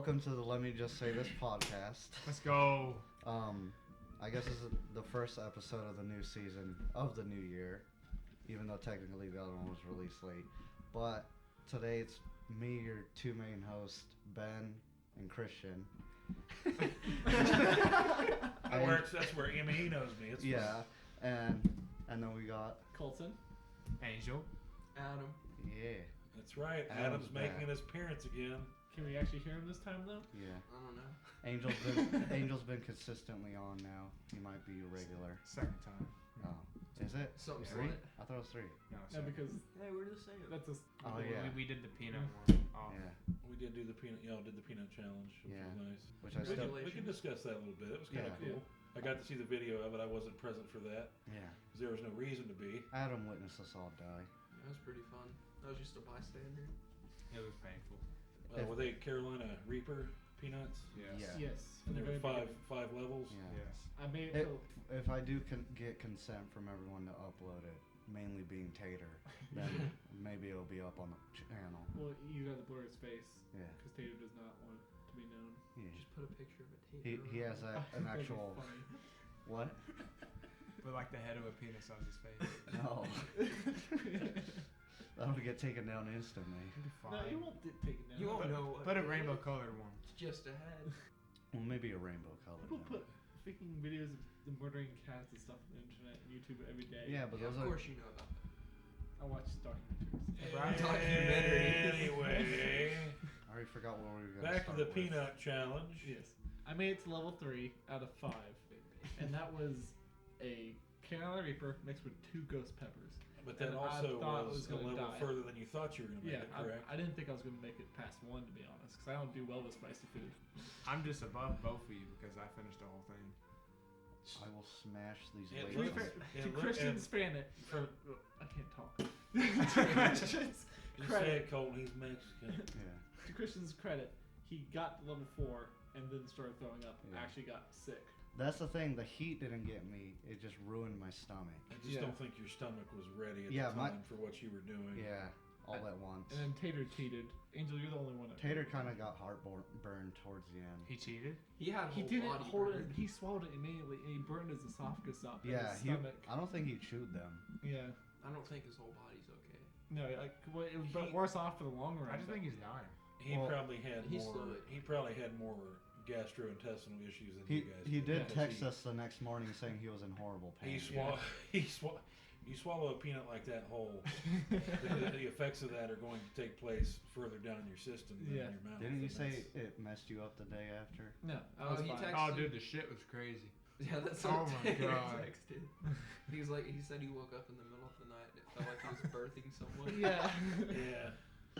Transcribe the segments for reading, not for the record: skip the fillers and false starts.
Welcome to the Let Me Just Say This podcast. Let's go. I guess this is the first episode of the new season of the new year, even though technically the other one was released late. But today it's me, your two main hosts, Ben and Cristian. That works. That's where he knows me. It's yeah, and then we got Colton, Angel, Adam. yeah. That's right. Adam's Adam's making back. his appearance again. Can we actually hear him this time though? Yeah. I don't know. Angel's been consistently on now. He might be a regular. second time. Oh, is it? Something Three? slight. I thought it was three. No, No, second. because hey, we're just saying that's a. Oh, yeah. We did the peanut one. Oh. Yeah. We did do the peanut. Y'all did the peanut challenge, which Yeah. was nice. Which I still. We can discuss that a little bit. It was kind of Yeah. cool. I got to see the video of it. I wasn't present for that Yeah. because there was no reason to be. Adam witnessed us all die. That was pretty fun. I was just a bystander. It was painful. Were they Carolina Reaper peanuts? Yes. Yeah. Yes. And they're there were very five levels. Yeah. Yes. I made it. If I do get consent from everyone to upload it, mainly being Tater, then maybe it'll be up on the channel. Well, you got to blur his face Yeah. because Tater does not want to be known. Yeah. Just put a picture of a Tater. He has an That'd be actual funny. what? Put like the head of a penis on his face. No. That'll get taken down instantly. It'd be fine. No, you won't take it down. You won't know. Put a rainbow colored one. It's just a head. Well, maybe a rainbow color. People then. put freaking videos of them murdering cats and stuff on the internet and YouTube every day. Yeah, but Yeah, those of are. course you know about that. I watch documentaries. Right. Anyway, I already forgot what we were going back to the with. peanut challenge. Yes. I made it to level 3 out of 5. And that was a Carolina Reaper mixed with 2 ghost peppers. But that And I also thought it was was a gonna level die. further than you thought you were going to make Yeah, it, correct? I didn't think I was going to make it past 1 to be honest, because I don't do well with spicy food. I'm just above both of you because I finished the whole thing. I will smash these It weights. looks- To it look- Christian's fan it for I can't talk. Just say it, Colton. He's Mexican. Yeah. To Christian's credit, he got to level 4 and then started throwing up. Yeah. Actually got sick. That's the thing. The heat didn't get me. It just ruined my stomach. I just Yeah. don't think your stomach was ready at Yeah, the my- time for what you were doing. Yeah, all at once. And then Tater cheated. Angel, you're the only one that Tater kind of got heartburn towards the end. He cheated. He didn't hold it. He swallowed it immediately, and he burned his esophagus up. and Yeah, his he. stomach. I don't think he chewed them. Yeah. I don't think his whole body's okay. No, like well, it was worse off for the long run. I just think he's dying. He Well, probably had he's more. fluid. He probably had more gastrointestinal issues than He you guys. he did because text us the next morning saying he was in horrible pain. You swallow a peanut like that whole, the effects of that are going to take place further down in your system than Yeah. in your mouth. Didn't you and say that's- it messed you up the day after? No, I Oh, was he fine. texted- Oh, dude, the shit was crazy. Yeah, that's Oh what my Taylor God. texted. He was like, he said he woke up in the middle of the night and it felt like he was birthing someone. Yeah. Yeah.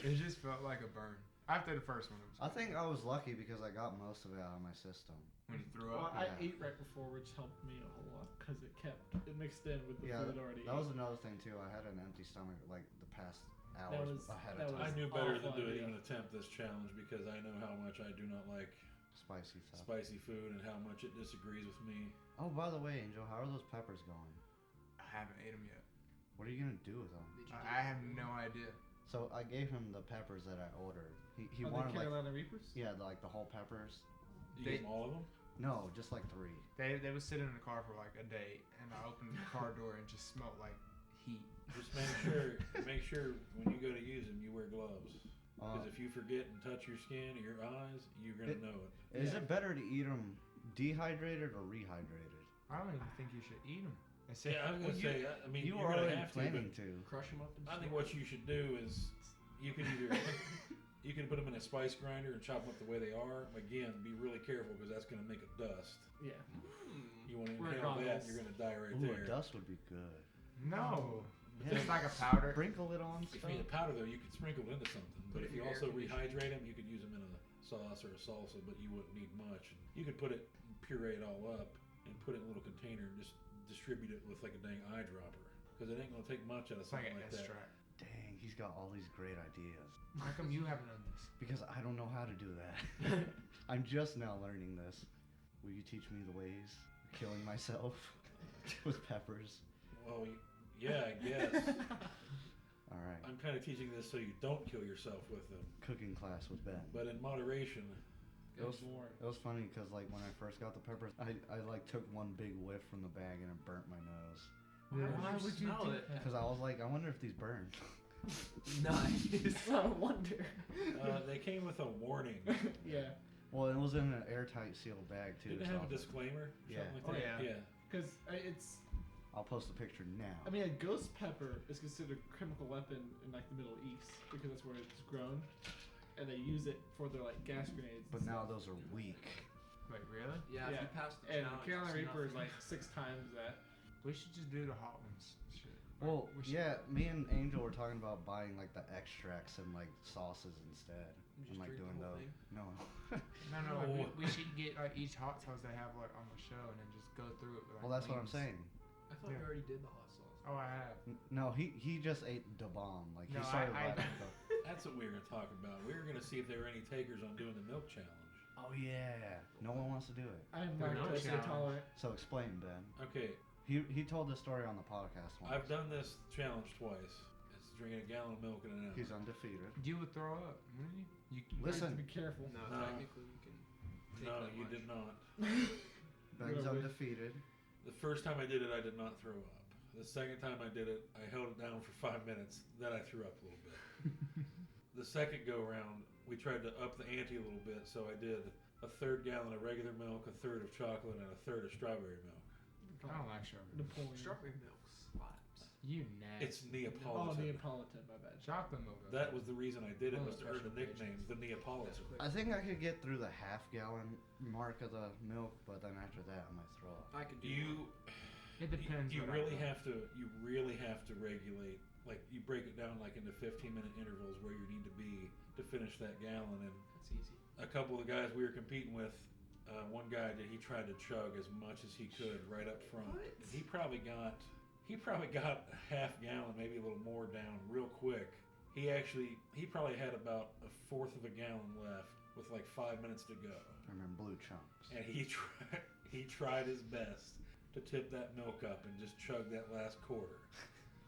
It just felt like a burn. After the first one, it was I think I was lucky because I got most of it out of my system. when you threw Well, up. I Yeah. ate right before, which helped me a whole lot because it mixed in with the Yeah, food already. that was another thing too. I had an empty stomach like the past hours ahead that of I time. knew better than awful to idea. even attempt this challenge because I know how much I do not like Spicy stuff. spicy food and how much it disagrees with me. Oh, by the way, Angel, how are those peppers going? I haven't ate them yet. What are you gonna do with them? Did you I have no idea. So I gave him the peppers that I ordered. He Are wanted they like Carolina Reapers? yeah, like the whole peppers. You They- give them all of them? No, just like 3. They was sitting in the car for like a day, and I opened the car door and just smelled like heat. Just make sure when you go to use them, you wear gloves. Because if you forget and touch your skin or your eyes, you're gonna know it. Is it better to eat them dehydrated or rehydrated? I don't even think you should eat them. Yeah, I was gonna say. I mean, You you're were gonna already have planning to. to. crush him up and But I think what you should do is you can either you can put them in a spice grinder and chop them up the way they are. Again, be really careful because that's gonna make a dust. Yeah. You want to Wear inhale that, goggles. you're gonna die right Ooh, there. a dust would be good. No. Yeah. Just like a powder. Sprinkle it on If you stuff. need a powder though, you could sprinkle it into something. But Put if it in you your also air conditioner. rehydrate them, you could use them in a sauce or a salsa, but you wouldn't need much. You could put it, puree it all up, and put it in a little container and just distribute it with like a dang eyedropper. Because it ain't gonna take much out of It's like something an like that. extract. Dang, he's got all these great ideas. How come you haven't done this? Because I don't know how to do that. I'm just now learning this. Will you teach me the ways of killing myself with peppers? Well, yeah, I guess. All right. I'm kind of teaching this so you don't kill yourself with them, Cooking class with Ben. but in moderation. It was, more. it was funny because like when I first got the peppers, I like took one big whiff from the bag and it burnt my nose. Why would you smell do it? Because I was like, I wonder if these burn. Nice. I wonder. They came with a warning. Yeah. Well, it was in an airtight sealed bag too. Didn't it have a disclaimer? Yeah. Something like that? Yeah. Because it's. I'll post a picture now. I mean, a ghost pepper is considered a chemical weapon in like the Middle East because that's where it's grown, and they use it for their like gas grenades. But now those are weak. Wait, really? Yeah, if you pass the And challenge, Carolina it's Reaper is nothing. like 6 times that. We should just do the hot ones. Shit. Well, We should- yeah, me and Angel were talking about buying like the extracts and like sauces instead, Just and like drink the doing whole those. thing? No. No, like we should get like each hot sauce they have like on the show and then just go through it. With, like, Well, that's what I'm wings. saying. I thought Yeah. you already did the hot sauce. Oh, I have. No, he just ate the bomb. Like No, he started I- biting the. That's what we were going to talk about. We were going to see if there were any takers on doing the milk challenge. Oh yeah. No one wants to do it. I'm They're not lactose challenged. intolerant. So explain, Ben. Okay, He told the story on the podcast once. I've done this challenge twice. It's drinking a gallon of milk in an hour. He's undefeated. You would throw up, wouldn't you? Listen. Be careful. No, No. technically you can. Take No, that you much. did not. Ben's Whatever. undefeated. The first time I did it, I did not throw up. The second time I did it, I held it down for 5 minutes. Then I threw up a little bit. The second go round, we tried to up the ante a little bit, so I did a 1/3 gallon of regular milk, a 1/3 of chocolate, and a 1/3 of strawberry milk. I don't like strawberry. Napoleon. Strawberry milk slaps. You nasty. It's Oh, Neapolitan. Neapolitan, my bad. Chocolate milk. That was the reason I did it, Oh, was to earn the special nickname, the Neapolitan. I think I could get through the half-gallon mark of the milk, but then after that, I might throw up. I could do You It depends. You what I really put. have to. You really have to regulate. Like you break it down like into 15-minute intervals where you need to be to finish that gallon. And That's easy. a couple of the guys we were competing with, one guy he tried to chug as much as he could right up front. What? And he probably got a half gallon, maybe a little more down real quick. He probably had about 1/4 of a gallon left with like 5 minutes to go. I remember blue chunks. And he tried his best to tip that milk up and just chug that last quarter.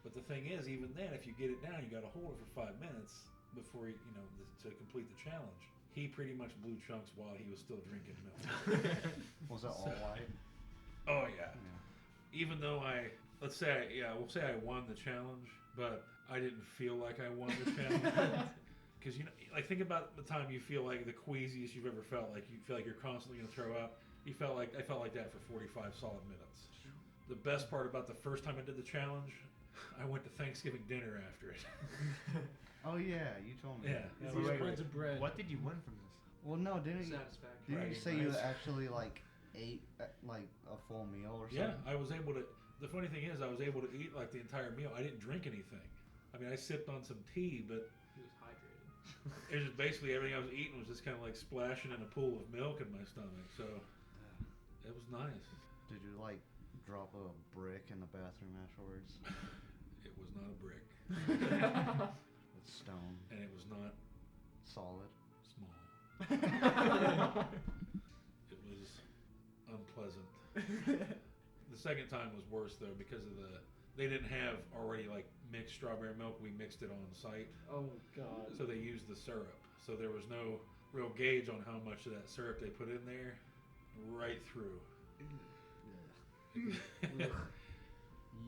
But the thing is, even then, if you get it down, you got to hold it for 5 minutes before to complete the challenge. He pretty much blew chunks while he was still drinking milk. Was that all white? Oh yeah. Yeah. Even though we'll say I won the challenge, but I didn't feel like I won the challenge. Because think about the time you feel like the queasiest you've ever felt. Like you feel like you're constantly gonna throw up. I felt like that for 45 solid minutes. The best part about the first time I did the challenge, I went to Thanksgiving dinner after it. Oh yeah, you told me. Yeah. that. These wait, spreads of bread. What did you win from this? Well, no, didn't you Satisfaction. Right, say you right. actually like ate like a full meal or something? Yeah, I was able to. The funny thing is, I was able to eat like the entire meal. I didn't drink anything. I mean, I sipped on some tea, but He was hydrated. it was just basically everything I was eating was just kind of like splashing in a pool of milk in my stomach. So it was nice. Did you like drop a brick in the bathroom afterwards? It was not a brick, It's stone, and it was not solid. small. It was unpleasant. The second time was worse though because they didn't have already like mixed strawberry milk. We mixed it on site, Oh god. so they used the syrup. So there was no real gauge on how much of that syrup they put in there. Right through.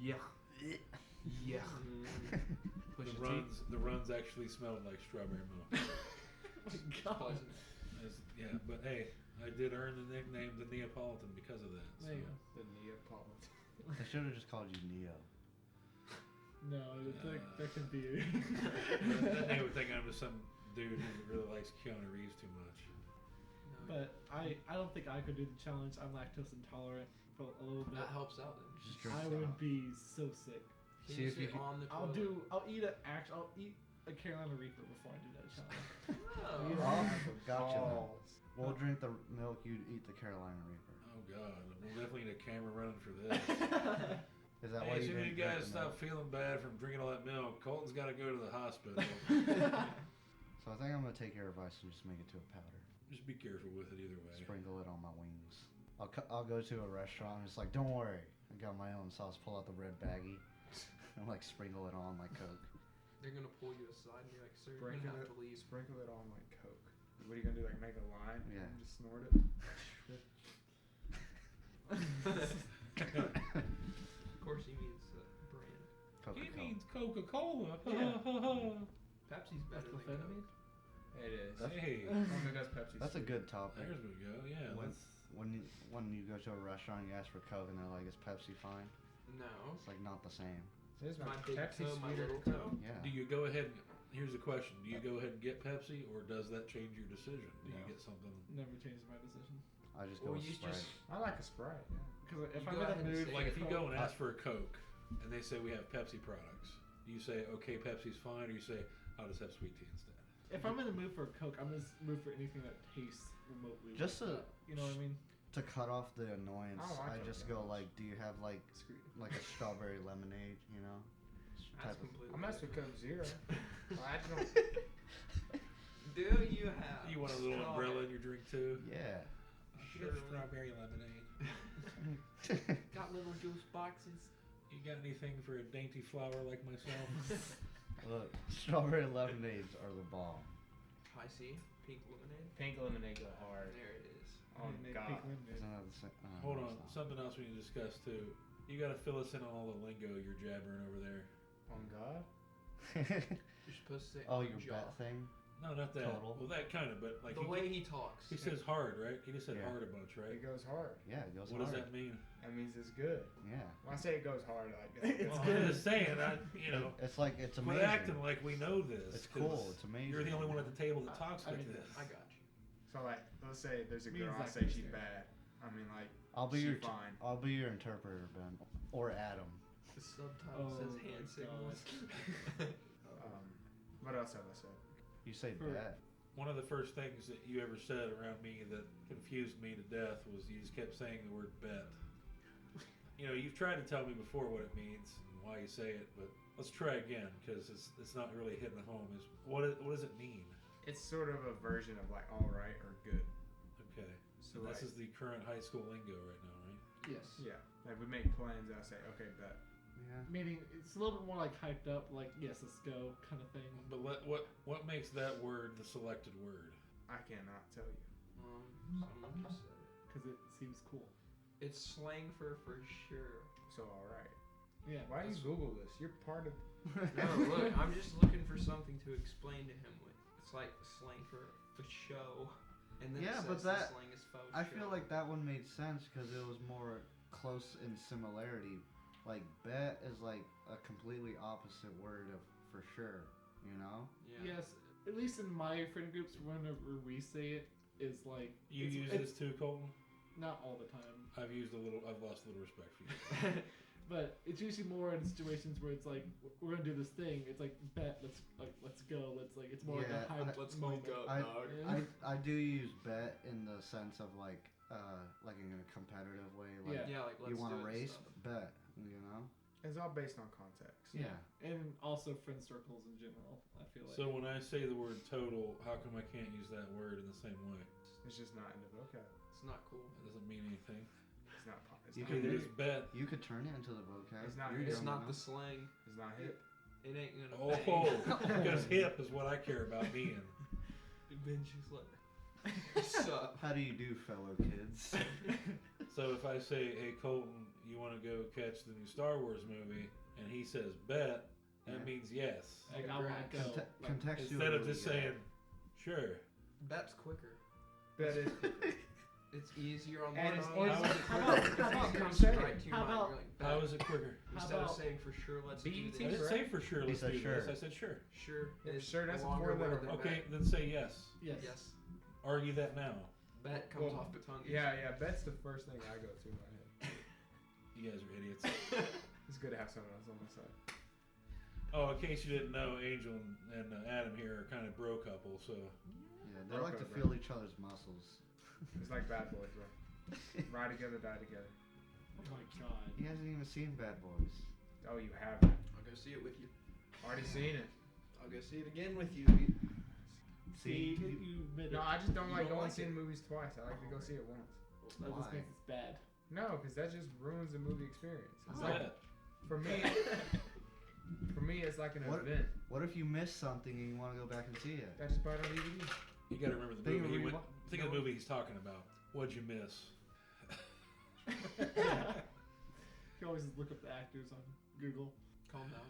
Yeah. Yeah. Push The your teeth. runs actually smelled like strawberry milk. Oh my god. Pleasant. Yeah, but hey, I did earn the nickname the Neapolitan because of that. So. There you go. The Neapolitan. They should have just called you Neo. No, that could be. Then they would think I'm just some dude who really likes Keanu Reeves too much. No, But I don't think I could do the challenge. I'm lactose intolerant for a little bit. that helps out then. Just drink I some. would be so sick. Can See you if you sit can- on the I'll toilet? eat a Carolina Reaper before I do that challenge. Oh. Oh, gotcha. Balls. We'll drink the milk. You eat the Carolina Reaper. Oh God, we'll definitely need a camera running for this. Is that Hey, why as you soon as didn't you guys drink the stop milk? feeling bad from drinking all that milk, Colton's got to go to the hospital. So I think I'm gonna take your advice and just make it to a powder. Just be careful with it either way. Sprinkle it on my wings. I'll go to a restaurant and it's like, don't worry, I got my own sauce. Pull out the red baggie and like sprinkle it on like Coke. They're gonna pull you aside and be like, sir, you're Sprinkle gonna have it. to leave. Sprinkle it on like Coke. What are you gonna do? Like make a line? Yeah. And just snort it. Of course, he means brand. He Coca-Cola. means Coca-Cola. Pepsi's better than Methylphenamine? Coke. It is. Hey, Only does Pepsi. That's a good topic. there we go. Yeah, When, let's. when you go to a restaurant, you ask for Coke, and they're like, "Is Pepsi fine?" No. It's like not the same. This is My big Pepsi toe, my sweeter little than toe. Coke. Yeah. Do you go ahead? Here's the question: do you go ahead and get Pepsi, or does that change your decision? Do you No. get something? Never changes my decision. I just go Or with you Sprite. just I like a Sprite. Yeah. Because if You I'm go in ahead a and mood, say Like if you go and I- ask for a Coke, and they say we have Pepsi products, do you say okay, Pepsi's fine, or you say I'll just have sweet tea instead? if I'm in the mood for a Coke, I'm in the mood for anything that tastes remotely. Just like to- that. You know what I mean? To cut off the annoyance, I don't like I Coke just that go much. like, "Do you have like a strawberry lemonade?" You know. That's Type of- completely I mess with different. Coke Zero. I just don't. Do you have? You want a little strawberry? umbrella in your drink too? Yeah. Sure. Strawberry lemonade. Got little juice boxes. You got anything for a dainty flower like myself? Look, strawberry lemonades are the bomb. High C, pink lemonade. Pink lemonade go hard. There it is. Oh Make God. pink lemonade. Isn't that the same? Hold no, on, it's not. something else we need to discuss too. You gotta fill us in on all the lingo you're jabbering over there. On God. You're supposed to say. Oh, your jaw. bet thing? No, not that. Total. Well, that kind of, but like The way he talks. he says hard, right? He just said Yeah. hard a bunch, right? It goes hard. Yeah, it goes What does hard. that mean? That means it's good. Yeah. When I say it goes hard, like It's Well, good. I'm just saying, you know, It's like, it's quit amazing. acting like we know this. It's 'cause cool. It's amazing. You're the only one at the table that talks I like mean, this. I got you. So like, let's say there's a Means girl, I like say this, she's yeah. bad. I mean like, I'll be she your fine. I'll be your interpreter, Ben, or Adam. The subtitle Oh says my hand God. signals. What else have I said? You say For- bet. One of the first things that you ever said around me that confused me to death was you just kept saying the word bet. You know, you've tried to tell me before what it means and why you say it, but let's try again because it's not really hitting home. Is what does it mean? It's sort of a version of like all right or good. Okay, So and like, this is the current high school lingo right now, right? Yes. yeah, like we make plans. I say okay, bet. Yeah. Meaning it's a little bit more like hyped up, like yes, let's go kind of thing. But what makes that word the selected word? I cannot tell you. Someone just said it. Because it seems cool. It's slang for sure. So all right. Yeah. Why do you Google this? You're part of. No, look, I'm just looking for something to explain to him with. It's like slang for a show, and then Yeah, it but says that- the slang is faux I show. feel like that one made sense because it was more close in similarity. Like bet is like a completely opposite word of for sure. You know. Yeah. Yes. At least in my friend groups, whenever we say it, is like You use it's this too, Colton? not all the time, I've lost a little respect for you. but it's usually more in situations where it's like we're gonna do this thing. It's like bet, let's go, it's more Yeah, like a hype Let's moment. link up, I- dog. Yeah. I do use bet in the sense of like in a competitive way. Like Yeah, like let's you want do to it race, stuff. bet. You know. It's all based on context. Yeah. And also friend circles in general. I feel like. So when I say the word total, how come I can't use that word in the same way? It's just not in the vocab. It's not cool. That doesn't mean anything. It's not. It's You not can Either hip. it's bet. You could turn it into the vocab. It's not You're hip. It's young not the enough. slang. It's not hip. It ain't gonna. Oh, bang. because hip is what I care about being. Ben she's like, what's up? How do you do, fellow kids? So if I say, "Hey Colton, you want to go catch the new Star Wars movie?" and he says bet, that Yeah. means yes. Like, I want to go. Contextually. Instead of just yeah. saying, "Sure." Bet's quicker. Bet is. It's easier on the And it's tongue. easier It to how quote. about- comes say it. right to your How mind. about- You're like, How bet. is it quicker? Instead of about saying for sure, let's do BET, I this. didn't right? say for sure. He Let's said do sure. this. I said sure. Sure. Yeah, is sure, that's a longer four-letter word than word. Okay, bet. then say yes. Yes. Yes. Argue that now. Bet comes Well, off the tongue. Yeah. Bet's the first thing I go to in my head. You guys are idiots. It's good to have someone else on my side. Oh, in case you didn't know, Angel and Adam here are kind of bro couple, so Yeah, they like to Bro. feel each other's muscles. It's like Bad Boys, bro. Ride together, die together. Oh my god. He hasn't even seen Bad Boys. Oh, you haven't. I'll go see it with you. Already seen it. I'll go see it again with you. See, you- you admit No, it. I just don't You like don't going like seeing it? movies twice. I like to go see it once. That just Why? makes it bad. No, because that just ruins the movie experience. It's Oh. like bet. for me, it's like an What- event. What if you miss something and you want to go back and see it? I just buy it on DVD. You got to remember the Think of movie. what you want. Think of the movie he's talking about. What'd you miss? You always look up the actors on Google. Calm down.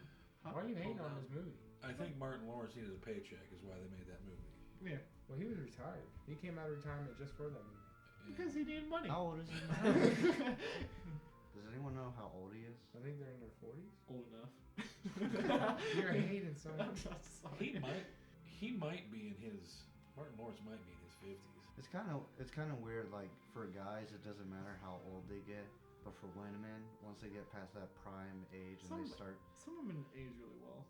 Why are you hating Calm on down. this movie? I think Martin Lawrence needed a paycheck, is why they made that movie. Yeah, Well, he was retired. He came out of retirement just for that movie. Yeah. because he needed money. How old is he now? Does anyone know how old he is? I think they're in their 40s. Old enough. You're hating so much. He might be in his. Martin Lawrence might be in his 50s. It's kind of weird. Like for guys, it doesn't matter how old they get, but for women, once they get past that prime age and they start, Some women age really well.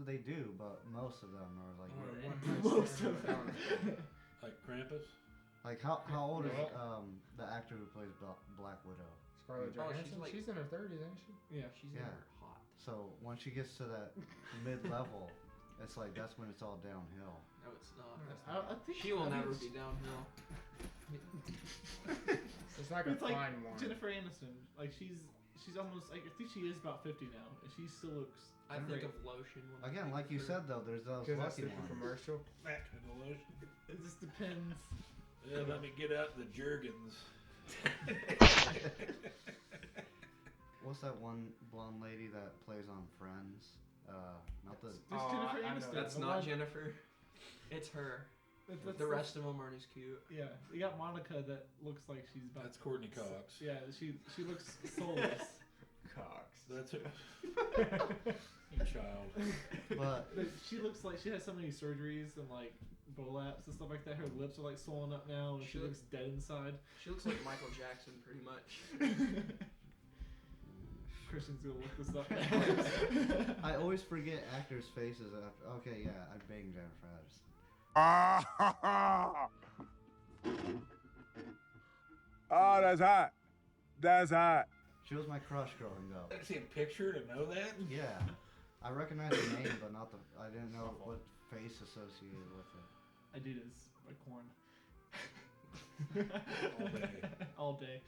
they do, but most of them are like, Or Yeah. one night Most stand of them. without- Like Krampus. like how old is Yeah. the actor who plays Black Widow? Scarlett Oh, Johansson. she's like- She's in her 30s, ain't she? Yeah. She's Yeah. in her hot. So once she gets to that mid-level, it's like that's when it's all downhill. No, it's not. I think She will I think never it's- be downhill. It's like a It's like fine wine. Jennifer Aniston. Like she's almost like I think she is about 50 now, and she still looks. I think great. of lotion. When I Again, think like of you her. said though, there's those Because that's lucky the ones. commercial. Back to the lotion. It just depends. Yeah, let me get out the Jergens. What's that one blonde lady that plays on Friends? Not the. Just Oh, Jennifer I know Aniston. That's the not one- Jennifer. It's her. that's The rest of them aren't as cute. Yeah, you got Monica that looks like she's about. That's Courtney Cox. Yeah, she looks soulless. Cox. That's it. You child. But But she looks like she has so many surgeries and like prolapse and stuff like that. Her lips are like swollen up now, and she She looks dead inside. She looks like Michael Jackson, pretty much. Christian's gonna look this up. I always forget actors' faces. After, okay, yeah, I banged Jennifer Aniston. Oh, that's hot. That's hot. She was my crush growing up. I see a picture to know that. Yeah, I recognized the name, but not the. I didn't know what face associated with it. Adidas by Corn. All day. All day.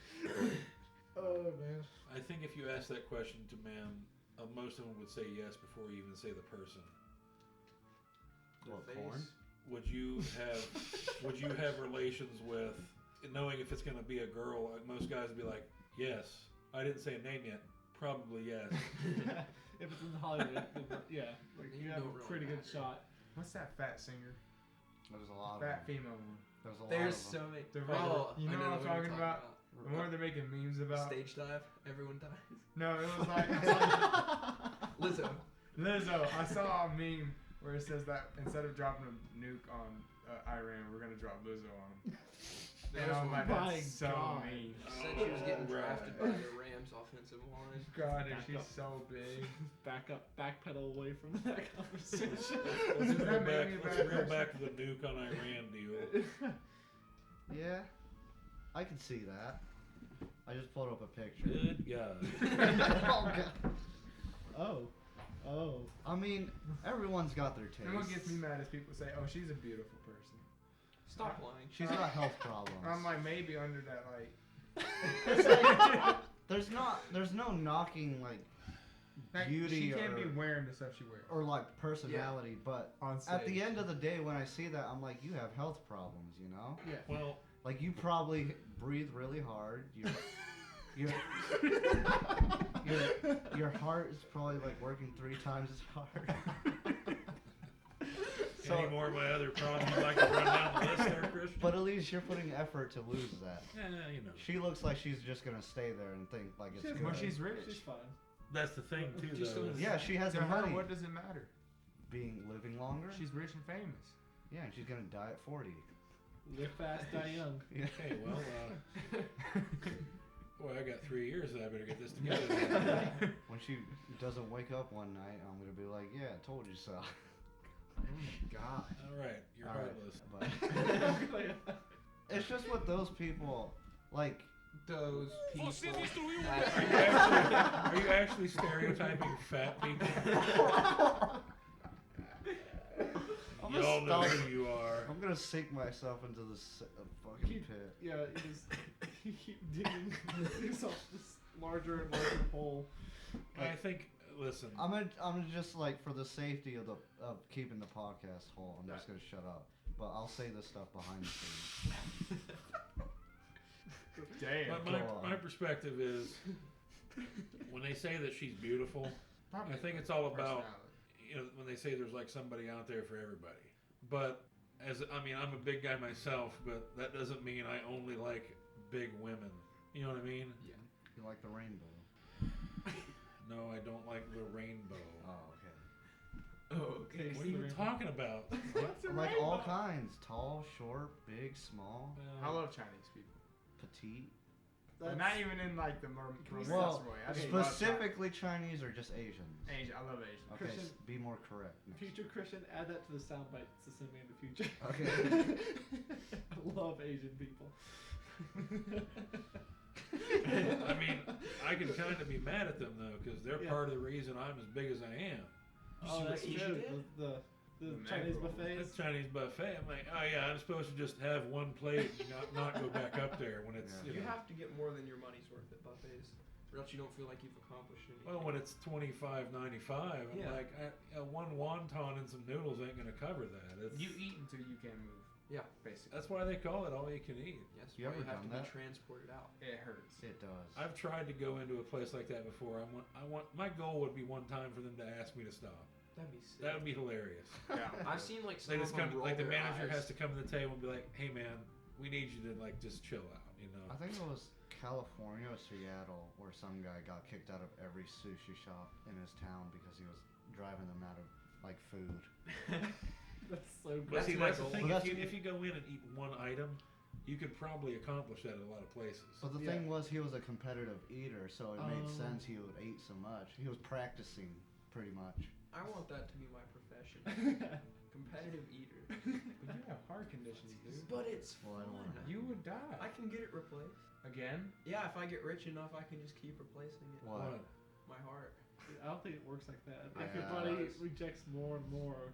Oh, man. I think if you ask that question to men, most of them would say yes before you even say the person. The What, face. Corn? Would you have relations with, knowing if it's going to be a girl? Most guys would be like, yes. I didn't say a name yet. Probably yes. If it's in Hollywood, then, yeah, like you You have don't a really pretty good matter. shot. What's that fat singer? There's a lot of Fat them. female one. There's a lot There's of them. so many. The Oh, you I know what the I'm one you're talking about? The one they're making memes about. Stage dive. Everyone dies. No, it was like Lizzo. Lizzo. I saw a meme where it says that instead of dropping a nuke on Iran, we're gonna drop Lizzo on them. And There's I'm one. like, My that's so God. mean. Said she was getting Right. drafted by the Rams offensive line. God, and Back she's up. so big. Backpedal away from that conversation. Let's Does reel that back, make me a let's bad reel person? back to the nuke on Iran deal. Yeah, I can see that. I just pulled up a picture. Good God. Oh, God. Oh. I mean, everyone's got their And what taste. gets me mad is people say, "Oh, she's a beautiful person." Stop lying. She's got health problems. I'm like, maybe under that There's no knocking like beauty she can't or, be wearing the stuff she wears or like personality, but on stage. at the end of the day, when I see that, I'm like, you have health problems, you know? Yeah. Well, Like you probably breathe really hard. Your heart is probably like working 3 times as hard. any more of my other problems you'd like to run down the list there, Christian? But at least you're putting effort to lose that. You know. She looks like she's just gonna stay there and think like it's good. Well, she's rich. She's fine. That's the thing, too, Just though. don't- is- Yeah, she has To the her, money. what does it matter? Living longer. She's rich and famous. Yeah, and she's gonna die at 40. Live fast, die young. Yeah. Okay, well, boy, I got 3 years that I better get this together. When she doesn't wake up one night, I'm gonna be like, yeah, I told you so. Oh my God. All right, you're All right, heartless. but it's just with those people, like. Those people. Are you actually stereotyping fat people? I'm Y'all gonna know stop- who you are. I'm gonna sink myself into this fucking Keep- pit. Yeah, you keep digging yourself this larger and larger hole. I think, listen, I'm gonna just like for the safety of keeping the podcast whole. I'm just gonna shut up. but I'll say this stuff behind the scenes. Damn. But my perspective is, when they say that she's beautiful, Probably I think it's all about, personality. when they say there's like somebody out there for everybody. But I'm a big guy myself, but that doesn't mean I only like big women. You know what I mean? Yeah. You like the rainbow? No, I don't like the rainbow. Oh, okay. Oh, okay. What are you talking about? I like all kinds: tall, short, big, small, I love Chinese people. petite. But not even in like the more Well, way. I just love specifically Chinese or just Asians? Asian. I love Asian. Okay, Christian- be more correct. Future Christian, add that to the soundbite to send me in the future. Okay. I love Asian people. I mean, I can kind of be mad at them though, because they're Yeah. part of the reason I'm as big as I am. Oh, that's Asian true. did? The The Chinese mackerel. It's buffets. Chinese buffet. I'm like, oh yeah, I'm supposed to just have one plate and not go back up there when it's. Yeah. You have to get more than your money's worth at buffets, or else you don't feel like you've accomplished anything. Well, when it's $25.95, I'm Yeah. like, one wonton and some noodles ain't gonna cover that. It's, You eat until you can't move. Yeah. Basically. that's why they call it all you can eat. Yes, You why ever you have to done be that? transported out. It hurts. It does. I've tried to go into a place like that before. My goal would be one time for them to ask me to stop. That'd be sick. That would be hilarious. Yeah. I've seen like some They of just them come, roll like the their manager eyes. has to come to the table and be like, "Hey man, we need you to like just chill out," you know. I think it was California or Seattle where some guy got kicked out of every sushi shop in his town because he was driving them out of like food. That's so But good. see, That's that's the my thing. goal. If you go in and eat one item, you could probably accomplish that at a lot of places. But the Yeah. thing was, he was a competitive eater, so it made Oh. sense he would eat so much. He was practicing pretty much. I want that to be my profession. Competitive eater. But you have heart conditions, dude. But it's Well, I don't fun. wanna- You would die. I can get it replaced. Again? Yeah, if I get rich enough, I can just keep replacing it. What? My heart. I don't think it works like that. Yeah. If your body rejects more and more.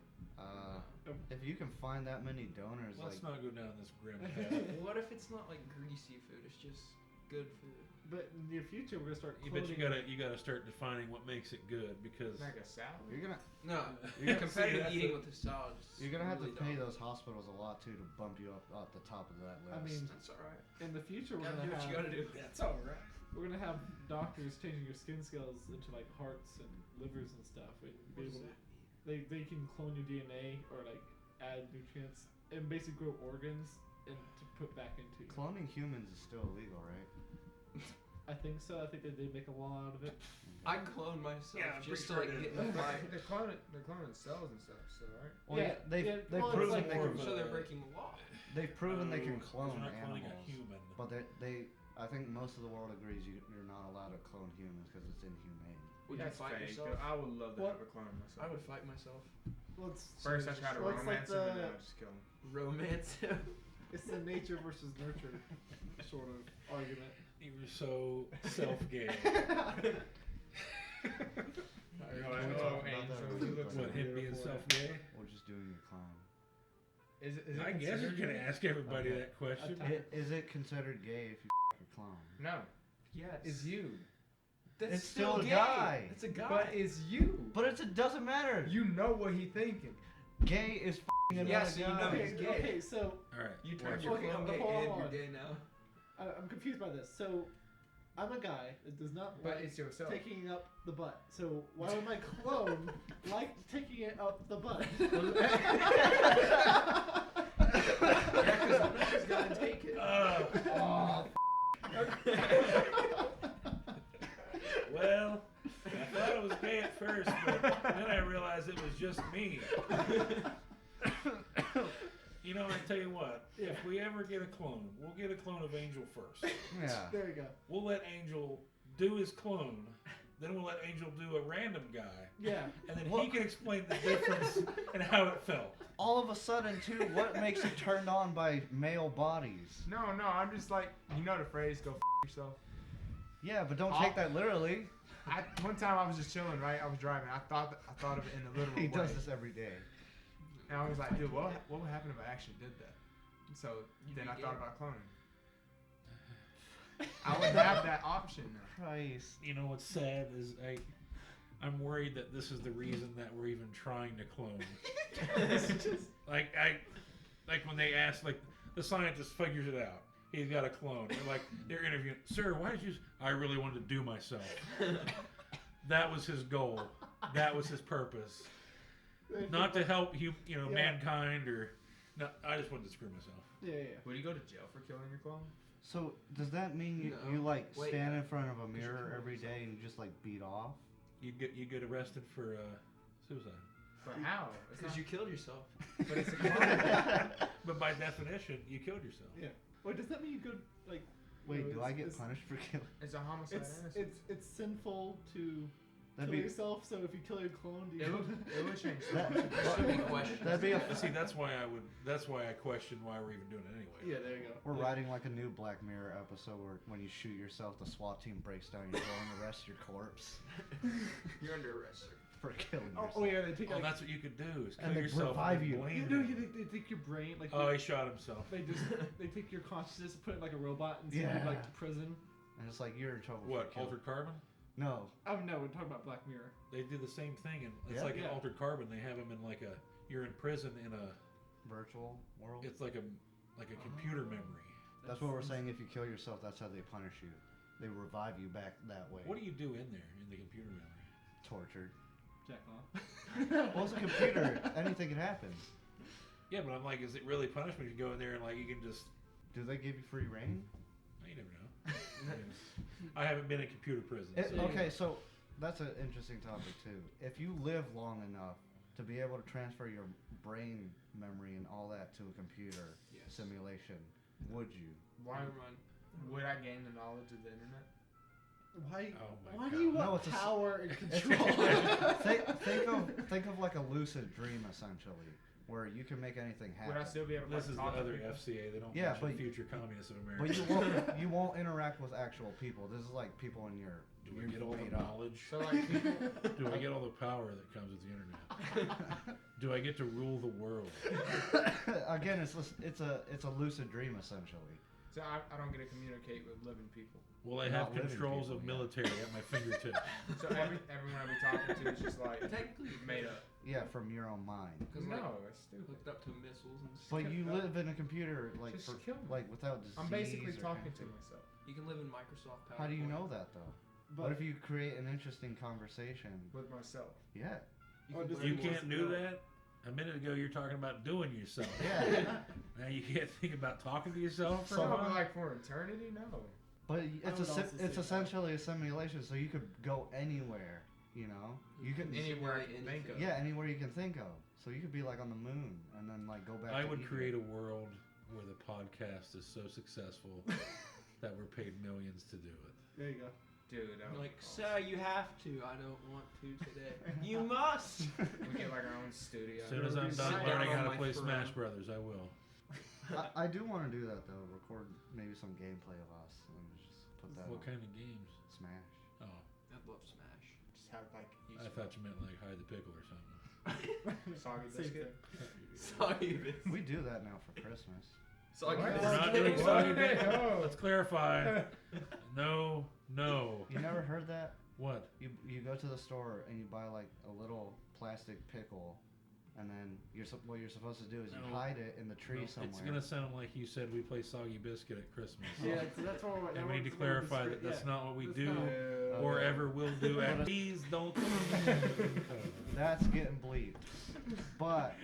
If you can find that many donors, Let's like not go down this grim path. What if it's not like greasy food? It's just good food. But in the future, we're gonna start. But you cloning- gotta start defining what makes it good because Like a salad? you're gonna No, Yeah, competitive see, that's eating it. with the salad. is you're gonna have really to pay dumb. those hospitals a lot too to bump you up at the top of that list. I mean, That's alright. in the future, we're Gotta gonna do what have you gotta do. that's all right. we're gonna have doctors changing your skin scales into like hearts and livers and stuff, and What be does able that they can clone your DNA or like add nutrients and basically grow organs and to put back into you. Cloning humans is still illegal, right? I think so. I think they did make a law out of it. I clone myself Yeah, I'm just to pretty like sure get in the fight. They're cloning cells and stuff, so right? Well, Yeah, they've yeah, they've well, it's proven like they more can of So they're breaking the law. they've proven they can No, 'cause clone you're not cloning a animals, human. but they I think most of the world agrees you're not allowed to clone humans because it's inhumane. Would That's you fight fake. yourself? I would love to What? have a clone myself. I would fight myself. Well, it's First, I try to well, it's like romance him, and the- then I just kill him. Romance him. it's the nature versus nurture sort of argument. You were so self-gay. Oh, Angel, you look so What, him being beautiful. self-gay? Or just doing your clone. Is it I guess you're gonna ask everybody Okay. that question. Is it considered gay if you your clone? No. Yes. It's you. That's It's still a gay. guy. It's a guy. But it's you. But it doesn't matter. You know what he thinking. Gay is another Yeah, so you know guy. he's gay. Okay, so All right. You turned watch your it. Okay, clone gay hold and on. you're gay now. I'm confused by this. So I'm a guy that does not But like it's yourself. taking up the butt. So why would my clone like taking it up the butt? Yeah, because one of us gotta take it. Well, I thought it was gay at first, but then I realized it was just me. You know, I tell you what. Yeah. If we ever get a clone, we'll get a clone of Angel first. Yeah. There you go. We'll let Angel do his clone. Then we'll let Angel do a random guy. Yeah. And then he What? can explain the difference and how it felt. All of a sudden, too, what makes you turned on by male bodies? No, I'm just like, you know the phrase, go yourself. Yeah, but don't take that literally. One time I was just chilling, right? I was driving. I thought of it in a literal He way. does this every day. And I was like, dude, what would happen if I actually did that? So then be I gay. thought about cloning. I would have that option now. Christ. You know what's sad is I'm worried that this is the reason that we're even trying to clone. Like like when they ask, like the scientist figures it out. He's got a clone. They're interviewing, sir, why did you? I really wanted to do myself. That was his goal. That was his purpose. Not to help mankind or. No, I just wanted to screw myself. Yeah. Would you go to jail for killing your clone? So does that mean No. you like Wait, stand in front of a you're mirror killing every day yourself. and you just like beat off? You get arrested for suicide. But how? It's Because not, you killed yourself. but it's a crime. But by definition, you killed yourself. Yeah. Wait, does that mean you go like? Wait, you know, do I get it's- punished for killing? It's a homicide. innocent. It's sinful to That'd kill be yourself. So if you kill your clone, do you? It would change. that, There should be questions. that'd be a. See, that's why I question why we're even doing it anyway. Yeah, there you go. We're Yeah. writing like a new Black Mirror episode where when you shoot yourself, the SWAT team breaks down your door and arrests your corpse You're under arrest, sir. for killing yourself. Oh yeah, they take Oh, like. that's what you could do is kill And they yourself revive and you. blame You know, them. they take your brain like. Oh, he shot himself. They take your consciousness, put it in like a robot, and send Yeah. you like to prison. And it's like you're in trouble. What, for killing. Altered Carbon? No. Oh no, we're talking about Black Mirror. They do the same thing, and it's Yeah. like Yeah. an Altered Carbon. They have him in like you're in prison in a, Virtual world. it's like a computer memory. That's what we're saying. If you kill yourself, that's how they punish you. They revive you back that way. What do you do in there in the computer memory? Tortured. Jack off. Well, it's a computer. Anything can happen. Yeah, but I'm like, is it really punishment? You go in there and like you can just. Do they give you free reign? You never know. I haven't been in computer prison. So. Okay, so that's an interesting topic too. If you live long enough to be able to transfer your brain memory and all that to a computer Yes. simulation, would you? Why Run. would I gain the knowledge of the internet? Why? Oh my Why God. do you No, want it's a s- power and It's- control? think of like a lucid dream essentially, where you can make anything happen. Would I still be able to This is the talk to other people? FCA. They don't Yeah, mention but- future communists of America. But you won't interact with actual people. This is like people in your. Do I you've get all the made up. knowledge? So like people, Do I get all the power that comes with the internet? Do I get to rule the world? Again, it's a lucid dream essentially. so I don't get to communicate with living people. Will I Not have living controls people, of yeah. military at my fingertips? So everyone I be talking to is just like Technically, made up. Yeah, from your own mind. Because like, No, that's stupid. hooked up to missiles and stuff. But you live in a computer like Just for, kill me. like without disease. I'm basically or talking to anything. myself. You can live in Microsoft PowerPoint. How do you know that though? But What if you create an interesting conversation? With myself. Yeah. You, Or can does learn You more can't from do that. that. A minute ago, you're talking about doing yourself. Yeah. Now you can't think about talking to yourself. For So- a No, while? but like for eternity, no. But I it's would also say it's that. essentially a simulation, so you could go anywhere. You know, you can Anywhere I simulate can think of. yeah anywhere you can think of. So you could be like on the moon and then like go back. I to would Egypt. create a world where the podcast is so successful that we're paid millions to do it. there you go. Dude, that You're would like, be sir, you have to. I don't want to today. You must. awesome. We get like our own studio. As soon as I'm Sit done down learning on how to my play throne. Smash Brothers, I will. I do want to do that though. Record maybe some gameplay of us and just put that What on kind of games? Smash. Oh, I love Smash. Just have like I thought you meant like hide the pickle or something. soggy Same biscuit. Sorry, bitch. We do that now for Christmas. Sorry, What? We're bitch. not doing What? soggy bacon. No. Let's clarify. No. You never heard that? What? You go to the store and you buy like a little plastic pickle, and then what you're supposed to do is you No. hide it in the tree No, somewhere. it's gonna sound like you said we play soggy biscuit at Christmas. Yeah, so that's what we're. And we need to clarify that that's not what we That's do not- or Okay. ever will do. And please don't. That's getting bleeped. But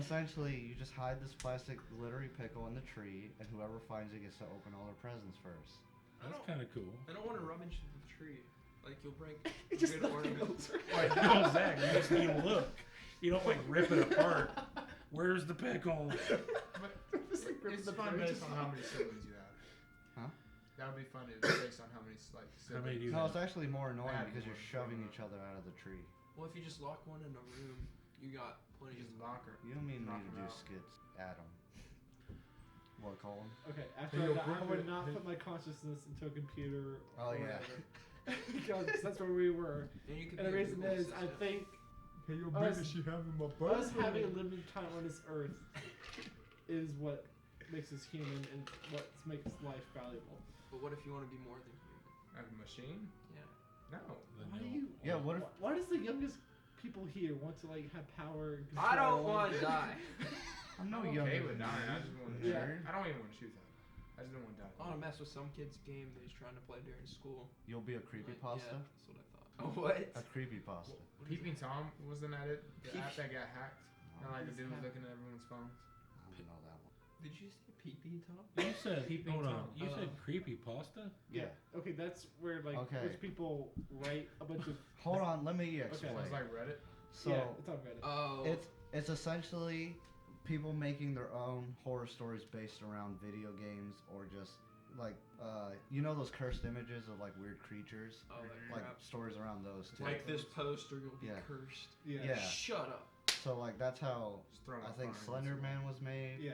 essentially, you just hide this plastic glittery pickle in the tree, and whoever finds it gets to open all their presents first. That's kind of cool. I don't want to rub into the tree. Like, you'll break Just good let it ornaments. No, Zach, you just need to look. You don't like rip it apart. Where's the pickle? Just like ripping It's the fun pages based on how many siblings you have. Huh? That would be fun based on how many like How many siblings. do you No, have? it's actually more annoying I have because you're one. shoving each other out of the tree. Well, if you just lock one in a room, you got plenty Just of lock her. You don't mean Knock me to him do out. skits, Adam. What, Colin? Okay, after Hey, yo, that, I Brooke, would not hey. put my consciousness into a computer. Oh, or yeah. whatever. Because that's where we were. And you could And the be a reason Google is, I assistant. think Hey, yo, Us- baby, she having my us having a limited time on this earth is what makes us human and what makes life valuable. But what if you want to be more than human? A machine? Yeah. No. Why do you? Yeah, what if- Why does the youngest people here want to like have power? And I control don't want to die. I'm no I'm younger okay with than dying. I you. just want to. Nerd. I don't even want to shoot that. I just don't want to die. I want to mess with some kid's game that he's trying to play during school. You'll be a Like, creepypasta? Yeah, that's what I thought. Oh, what? A creepypasta. Peeping Tom, wasn't that it? The app that got hacked? No, And like the dude was Hacked. looking at everyone's phones. I don't know that one. Did you say pee-pee, Tom? You said, Peeping hold on, Tom. you said creepy pasta? Yeah. Okay, that's where like Okay. rich people write a bunch of. Hold on, let me Okay. explain. So it's like Reddit. So yeah, it's on Reddit. Oh. it's essentially people making their own horror stories based around video games or just like you know those cursed images of like weird creatures, Oh, that like crap. stories around those too. Like this poster, you'll be Yeah. cursed. Yeah. Yeah. Shut up. So like that's how Just throw I my think phone Slender against Man was made. Yeah.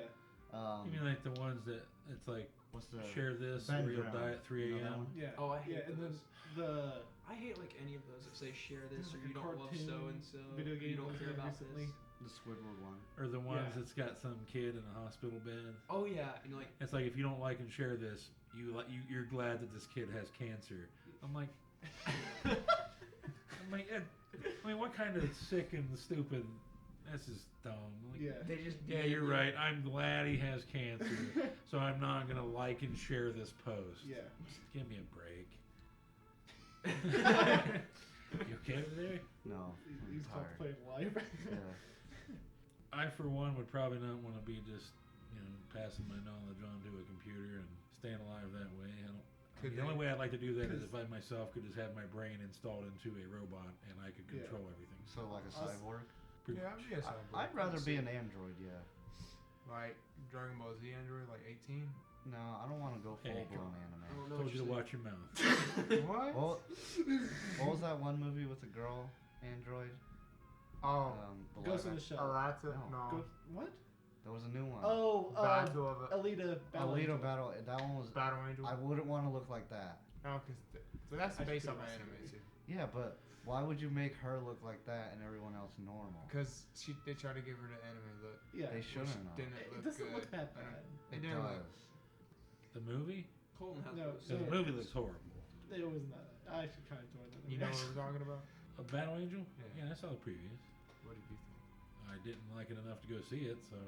You mean like the ones that it's like What's the share this Ben or you'll Drown. die at 3 You know that a.m. one? Yeah. Oh, I hate Yeah, and then those. the I hate like any of those that say share this There's or like you a don't love cartoon so and so. video game You don't that care was made about recently. this. The Squidward one. Or the ones Yeah. that's got some kid in a hospital bed. Oh yeah, and like It's like if you don't like and share this, you're glad that this kid has cancer. I'm like, I mean, what kind of sick and stupid? This is dumb. Like, yeah. they just Yeah, you're right. I'm glad he has cancer, so I'm not gonna like and share this post. Yeah. Just give me a break. You okay over there? No, I'm He's tired. playing live. Yeah. I, for one, would probably not want to be just, passing my knowledge onto a computer and staying alive that way. The only way I'd like to do that is if I myself could just have my brain installed into a robot and I could Yeah. control everything. So like a cyborg. Pretty Yeah, much. I'm just I'd rather be an android. Yeah. like Dragon Ball Z Android, like 18. No, I don't want to go full Hey, blown I anime. don't know Told what you to you're watch your mouth. What? What was that one movie with the girl android? Oh, The Ghost in live the Shell. Alata? No. No. What? There was a new one. Oh, Battle of Alita Battle Alita Angel. Battle. That one was. Battle Angel. I wouldn't want to look like that. No, so that's I based should off have anime seen too. Yeah, but why would you make her look like that and everyone else normal? Because they try to give her the anime look. Yeah. They Which shouldn't have. didn't It look doesn't good. look that I don't- bad. It It didn't does. look. The movie? Colton has No, those. Yeah, the movie looks horrible. It was not. I actually kind of enjoyed it. You know what we're talking about? A Battle Angel? Yeah. I saw the previews. What did you think? I didn't like it enough to go see it, so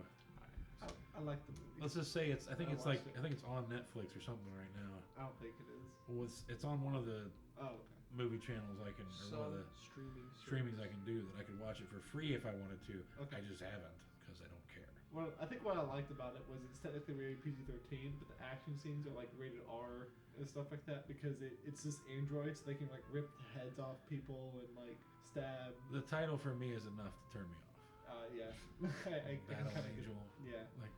I like the movie. let's just say I think I it's like watched it. I think it's on Netflix or something right now. I don't think it is. Well, it's on one of the Oh, okay. movie channels I can or one of the Streaming. streamings I can do that I could watch it for free if I wanted to. Okay. I just haven't because I don't care. Well, I think what I liked about it was it's technically rated PG-13, but the action scenes are like rated R and stuff like that because it's just androids. They can like rip the heads off people and like stab. The title for me is enough to turn me off. Yeah. I Battle kinda get- Angel. Yeah. Like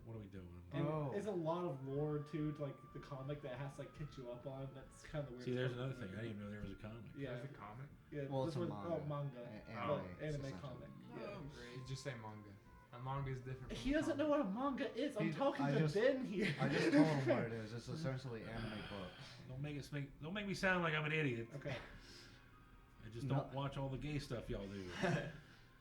what are we doing? And Oh. it's a lot of lore too to like the comic that has to like catch you up on. That's kind of the weird. See, there's stuff. another thing. I didn't even know there was a comic. Yeah. There's a comic. Yeah. Well, this it's a was manga. manga. Anime, Well, it's anime essentially. comic. Oh, Yeah. great. You just say manga. A manga is different. From He doesn't know comic. what a manga is. I'm He- talking I to just- Ben here. I just told him what it is. It's essentially anime books. Don't make me sound like I'm an idiot. Okay. I just No. don't watch all the gay stuff y'all do.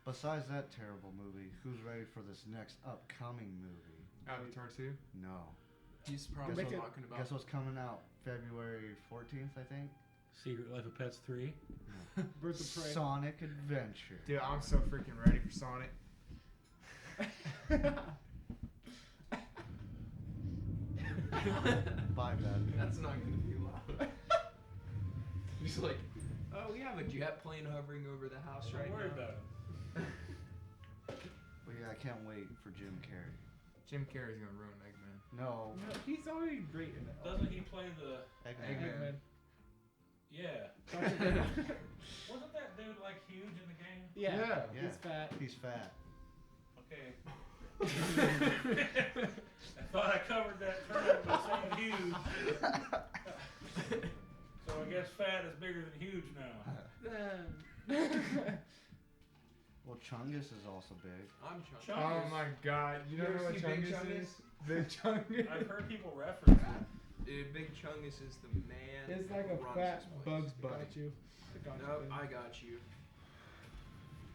Besides that terrible movie, who's ready for this next upcoming movie? Avatar 2. No. He's probably Guess what- talking about. Guess what's coming out February 14th, I think? Secret Life of Pets 3. Birds of Prey. Sonic Adventure. Dude, I'm so freaking ready for Sonic. Bye, Ben. That's not gonna be loud. He's like, oh, we have a jet plane hovering over the house right now. about it. But yeah, I can't wait for Jim Carrey. Jim Carrey's gonna ruin Eggman. No. No, he's already great in it. Doesn't he play the? Eggman. Eggman. Yeah. Eggman. Wasn't that dude like huge in the game? Yeah. Yeah. He's fat. He's fat. Okay. I thought I covered that term by saying huge. So I guess fat is bigger than huge now. Well, Chungus is also big. I'm Chungus. Chungus. Oh my god. You don't You know ever what see Big Chungus Chungus? is? Big Chungus. I've heard people reference it. Dude, Big Chungus is the man. It's like a who runs fat this place. Bugs Bunny. Got you. Got No, you. I got you.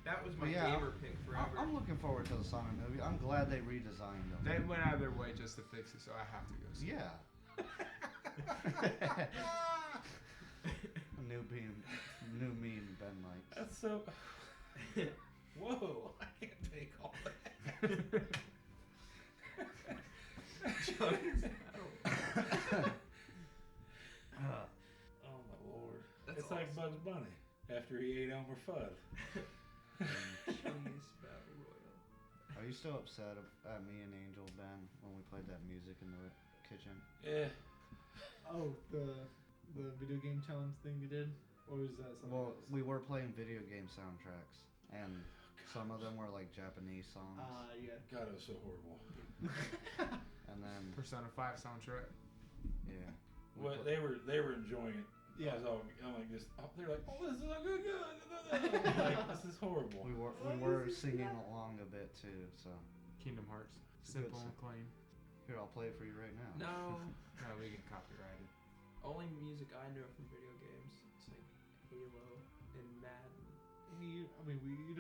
That was my But yeah, gamer pick forever. I'm looking forward to the Sonic movie. I'm glad they redesigned them. They went out of their way just to fix it, so I have to go see it. Yeah. New meme Ben likes. That's so. Whoa! I can't take all that. Bugs Bunny after he ate Elmer Fudd. Cheese Battle Royale. Are you still upset at me and Angel, Ben, when we played that music in the kitchen? Yeah. Oh, the video game challenge thing you did? Or was that something Well, else? we were playing video game soundtracks, and some of them were like Japanese songs. Yeah. God, it was so horrible. And then, Persona 5 soundtrack. yeah. Well, they were enjoying it. Yeah. I'm like this. They're like, oh, this is so good. Like, this is horrible. We were singing along a bit too, so. Kingdom Hearts. It's good Simple and stuff. clean. Here, I'll play it for you right now. No. No, we get copyrighted. Only music I know from video games. It's like Halo and Madden. You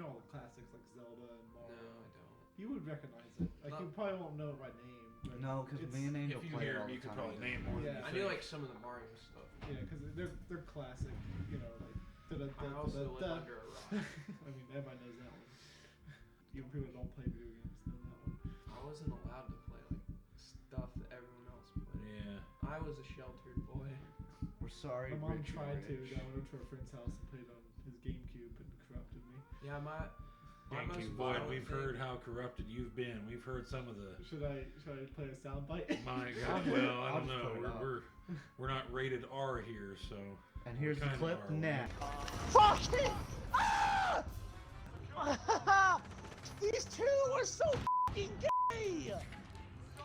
know all the classics like Zelda and No, Mario. I don't. You would recognize it. Like, you probably won't know it by name. But No, because it's- me and Angel If you play hear all them, the you could time. probably name more Yeah. than you I think. knew like some of the Mario stuff. Yeah, because they're classic. You know, like. I also live under a rock. I mean, everybody knows that one. Even people that don't play video games know that one. I wasn't allowed to play like stuff that everyone else played. Yeah. I was a sheltered boy. We're sorry, My mom Richie tried to. Rich. I went over to a friend's house and played on his GameCube and corrupted me. Yeah, my Thank most you, boy. violent We've thing- heard how corrupted you've been. We've heard some of the. Should I play a soundbite? My God. Well, I I'll don't just put it know. up. We're not rated R here, so. And here's the Kinda clip are, now. Fuck it! Ah! These two are so fucking gay!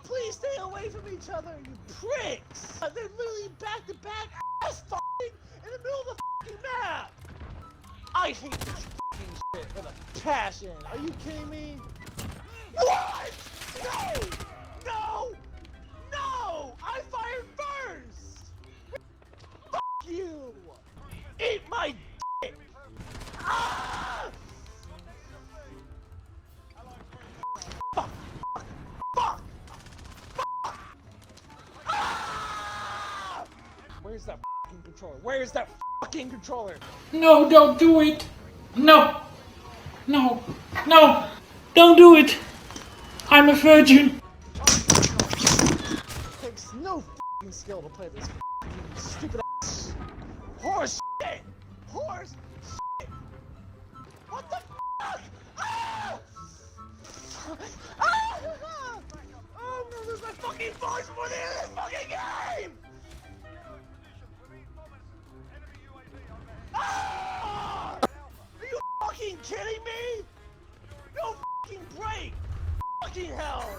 Please stay away from each other, you pricks! They're literally back to back ass fucking in the middle of the fucking map! I hate this fucking shit with a passion. Are you kidding me? What? No! No! No! I fired first! Fuck you! Eat my dick! Ah! Fuck! Fuck! Fuck! Ah! Where's that fucking controller? Where's that fucking controller? No, don't do it. No. No. No. Don't do it. I'm a virgin. Takes no fucking skill to play this fucking stupid ass horse shit! Horse shit! What the fuck? Ah! Ah! Oh, I'm gonna lose my fucking voice before the end of this fucking game! Ah! Are you fucking kidding me? No fucking break! Fucking hell!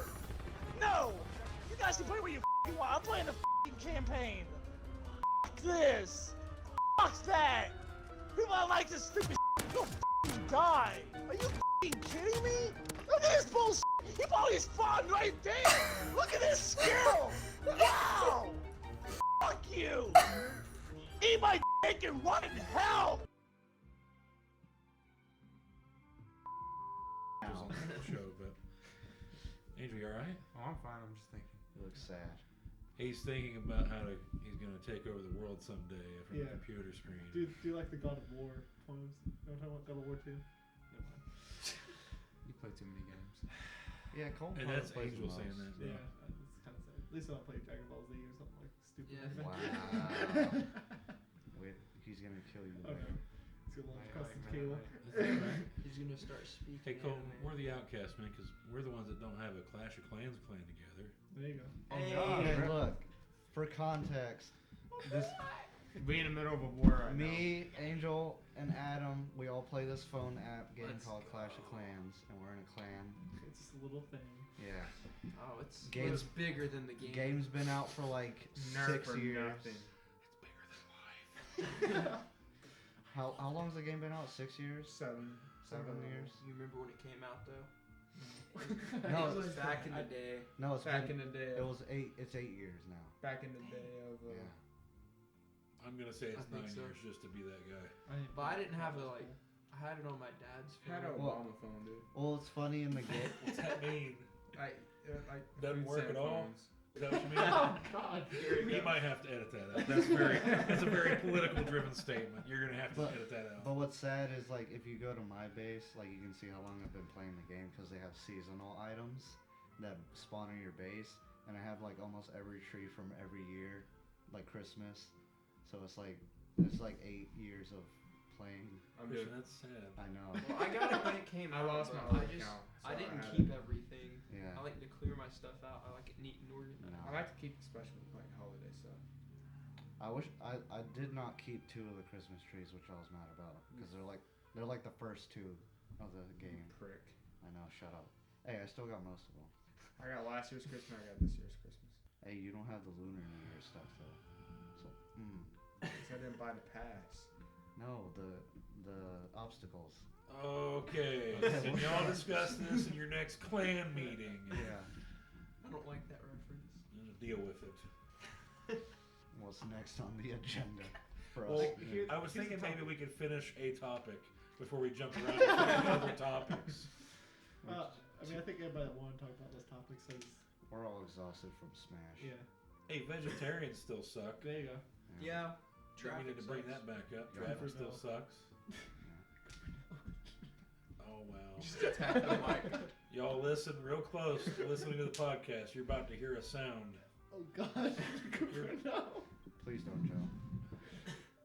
No! You guys can play what you fucking want. I'm playing the fucking campaign. Fuck this! Fuck that! People that like this stupid shit, go fucking die! Are you fucking kidding me? Look at this bullshit! He probably spawned right there! Look at this skill! Wow! Fuck you! Eat my dick and run in hell! It was on the show, but. Angel, you alright? Oh, I'm fine. I'm just thinking. You look sad. He's thinking about he's going to take over the world someday from Yeah. the computer screen. Do you like the God of War pose? You know what I'm talking about? God of War 2? Never mind. You play too many games. Yeah, Colton And probably that's plays the Angel most. saying that. Yeah, it's kind of sad. At least I don't play Dragon Ball Z or something like stupid. Yeah. like Wow. that. Wait, he's gonna kill you. Okay. later. It's gonna launch Like, custom man, cable. like- Is that right? He's gonna start speaking. Hey, Colton, anime. we're the outcasts, man, because we're the ones that don't have a Clash of Clans clan together. There you go. Hey. Okay, look. For context, this We in the middle of a war right now. me, Angel, and Adam, we all play this phone app game Let's called Clash of go. Clans, and we're in a clan. It's just a little thing. Yeah. Oh, it's Games- bigger than the game. Game's been out for like Nerf 6 or years. nothing. It's bigger than life. How long's the game been out? 6 years? 7 7 years? You remember when it came out though? No, it was back in the day. No, it's Back been, in the day. it was 8. It's 8 years now. Back in the day of. Yeah. I'm going to say it's I think 9 so. years just to be that guy. But I didn't have a like. I had it on my dad's Had phone. a Well- Obama phone, dude. Well, it's funny in the game. What's that mean? Like Doesn't food work stamp at all? phones. Is that what you mean? Oh God! You might have to edit that out. That's a very political driven statement. You're gonna have to But- edit that out. But what's sad is like if you go to my base, like you can see how long I've been playing the game because they have seasonal items that spawn in your base, and I have like almost every tree from every year, like Christmas. So it's like It's like 8 years of playing. I'm good. That's sad. I know. Well, I got it when it came I out. lost my but old account. I so didn't had keep it. everything. Yeah. I like to clear my stuff out. I like it neat and organized. No. I like to keep especially like holiday stuff. I wish I did not keep 2 of the Christmas trees, which I was mad about because they're like the first 2 of the game. Prick. I know. Shut up. Hey, I still got most of them. I got last year's Christmas. I got this year's Christmas. Hey, you don't have the Lunar New Year stuff though. So, Because I didn't buy the pass. no, the obstacles. Okay, Okay, so we'll y'all start. discuss this in your next clan meeting. Yeah. I don't like that reference. Deal with it. What's next on the agenda for us? Well, today? I was thinking maybe we could finish a topic before we jump around to other topics. Well, I mean, I think everybody that want to talk about those topics says, We're all exhausted from Smash. yeah. Hey, vegetarians still suck. There you go. Yeah. We need to bring that back up. Yeah. Traffic still No. sucks. Oh wow. Just attack the mic. Y'all listen real close. Listening to the podcast, you're about to hear a sound. Oh God. No. Please don't, Joe.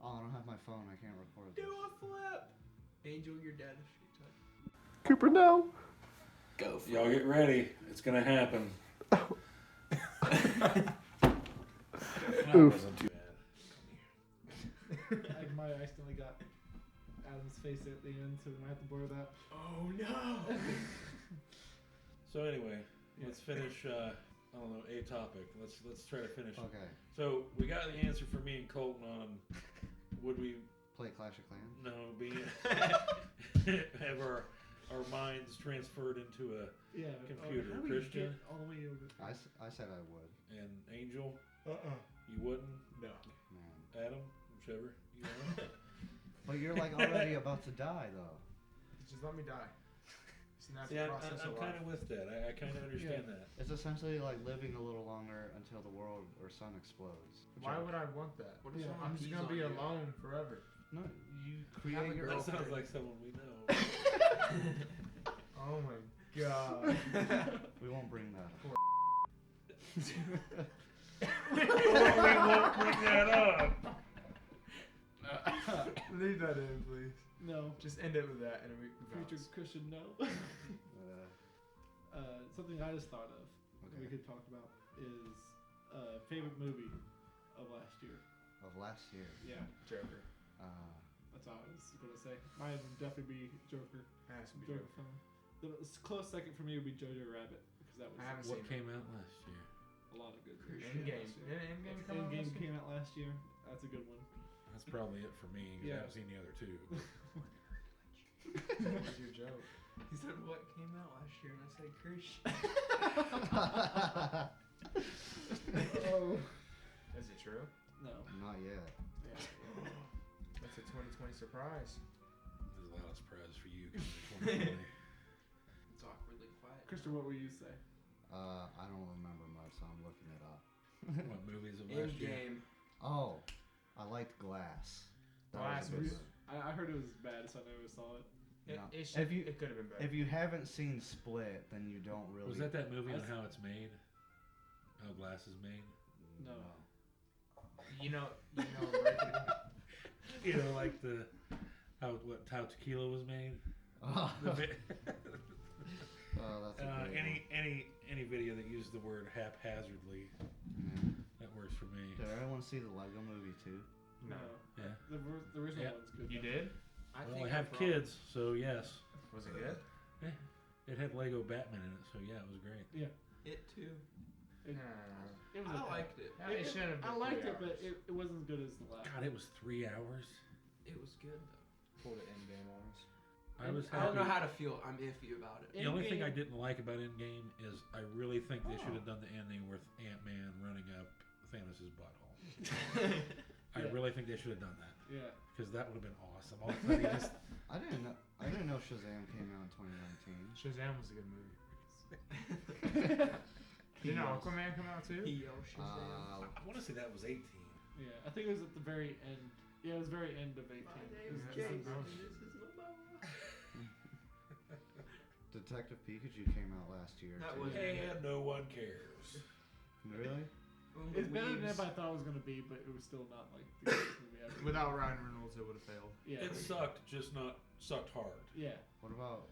Oh, I don't have my phone. I can't record Do this. a flip. Angel, your dad is street type. Cooper, no. Go for Y'all get ready. It's gonna happen. That wasn't too bad. I might have accidentally got Adam's face at the end, so we might have to blur that. Oh no. So anyway, let's finish. I don't know, a topic. Let's try to finish. Okay. So we got the answer for me and Colton on would we Play Clash of Clans? have our minds transferred into a Yeah. Computer, how do we Christian? get all the way over? I said I would. and Angel. You wouldn't, No. Man. Adam, whichever. You want. But you're like already about to die though. Just let me die. It's a natural See, process I'm of kind life. of with that. I kind of understand that. It's essentially like living a little longer until the world or sun explodes. Why would I want that? What if Yeah, someone I'm just pees gonna on be you? alone forever. No, you Have a create your girl. That sounds like someone we know. Oh my god. We won't bring that up. We won't bring that up. Leave that in, please. No. Just end it with that, and we Future bounce. Christian, no. Something I just thought of that we Okay. could talk about is favorite movie of last year. Of last year. Yeah, Joker. that's all I was gonna say. Mine would definitely be Joker. Has to be Joker Joker. film. The close second for me would be Jojo Rabbit because that was I haven't What seen came out last year? a lot of good. Endgame. Didn't Endgame come out Endgame last year? came out last year. That's a good one. That's probably it for me. 'Cause I Yeah. haven't seen the other two. What was your joke? He said what came out last year, and I said Christian. Oh. Is it true? No. Not yet. Yeah. That's a 2020 surprise. There's a lot of surprises for you. coming in 2020. It's awkwardly quiet. Christian, what would you say? I don't remember much, so I'm looking it up. What movies of last year? Endgame. Oh, I liked Glass. That Glass was a good was- one. I heard it was bad, so I never saw it. It, No. it, If you- it could have been better. If you haven't seen Split, then you don't really. Was that movie on how it's made? How glass is made? No. you know, Breaking- You know, like how tequila was made. Oh, The vi- that's a good any video that uses the word haphazardly, one. that works for me. Did everyone see the Lego movie too? No. Yeah. The original Yeah. one's good. You though. did? Well, I have kids, so yes. Was it good? It had Lego Batman in it, so yeah, it was great. It too. It, Nah. it was I okay. liked it. It shouldn't have been I liked 3 it, but hours. it wasn't as good as the last. God, it was 3 hours. It was good though. Pulled an Endgame on us. I was I don't know happy. how to feel. I'm iffy about it. The only thing I Endgame- didn't like about Endgame is I really think they should have done the ending with Ant-Man running up Thanos' butthole. I Yeah. really think they should have done that Yeah. because that would have been awesome. All of a sudden he just I didn't know Shazam came out in 2019. Shazam was a good movie. He Didn't was. Aquaman come out too? He yelled Shazam. I want to say that was 18. Yeah. I think it was at the very end. Yeah, it was very end of 18. It was Jason. Detective Pikachu came out last year. That too. was- And no one cares. Really? It's better than I thought it was gonna be, but it was still not like the greatest movie ever. Without Ryan Reynolds, it would have failed. Yeah. It sucked, just not sucked hard. Yeah. What about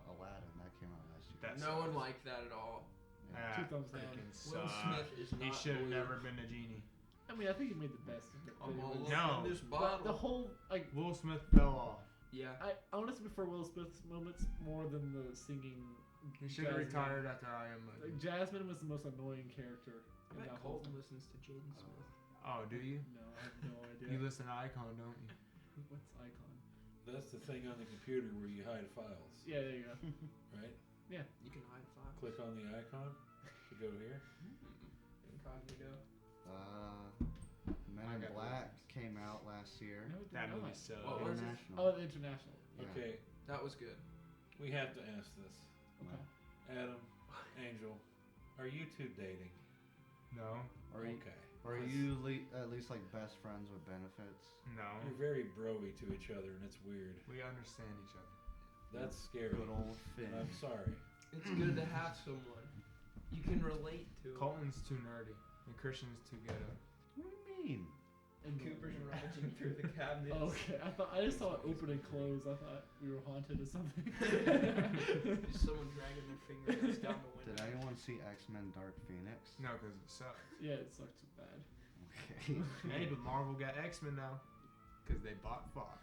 Aladdin? That came out last year. No one liked that at all. Yeah. 2 thumbs down. Will Smith is not. He should have blue. never been a genie. I mean, I think he made the best of it. I'm all It was- up in this but bottle. the whole like Will Smith fell off. Yeah. I honestly prefer Will Smith's moments more than the singing. He should have Jasmine. retired after I Am Like, Legend. Jasmine was the most annoying character. I in bet that whole Colton thing. listens to Jaden Smith. Oh, do you? No, I have no idea. You listen to Icon, don't you? What's Icon? That's the thing on the computer where you hide files, Yeah, there you go. right? You can hide files. Click on the icon to go here. Incognito. Men I in got Black those. came out last year. No, it That did movie not. sucked. What was it? International. Oh, the international. Yeah. Okay, That was good. we have to ask this. Okay. Adam, Angel, are you two dating? No. Are you, Okay. are you at least like best friends with benefits? No. You're very broy to each other, and it's weird. We understand each other. That's scary. Good old Finn. I'm sorry. It's good to have someone you can relate to. Colton's too nerdy, and Christian's too ghetto. What do you mean? And Cooper's rummaging through the cabinets. Oh, okay, I just saw it open and close. I thought we were haunted or something. Just someone dragging their fingernails down the window. Did anyone see X-Men Dark Phoenix? No, because it sucks. Yeah, it sucked so bad. Okay. Hey, but Marvel got X-Men now, because they bought Fox.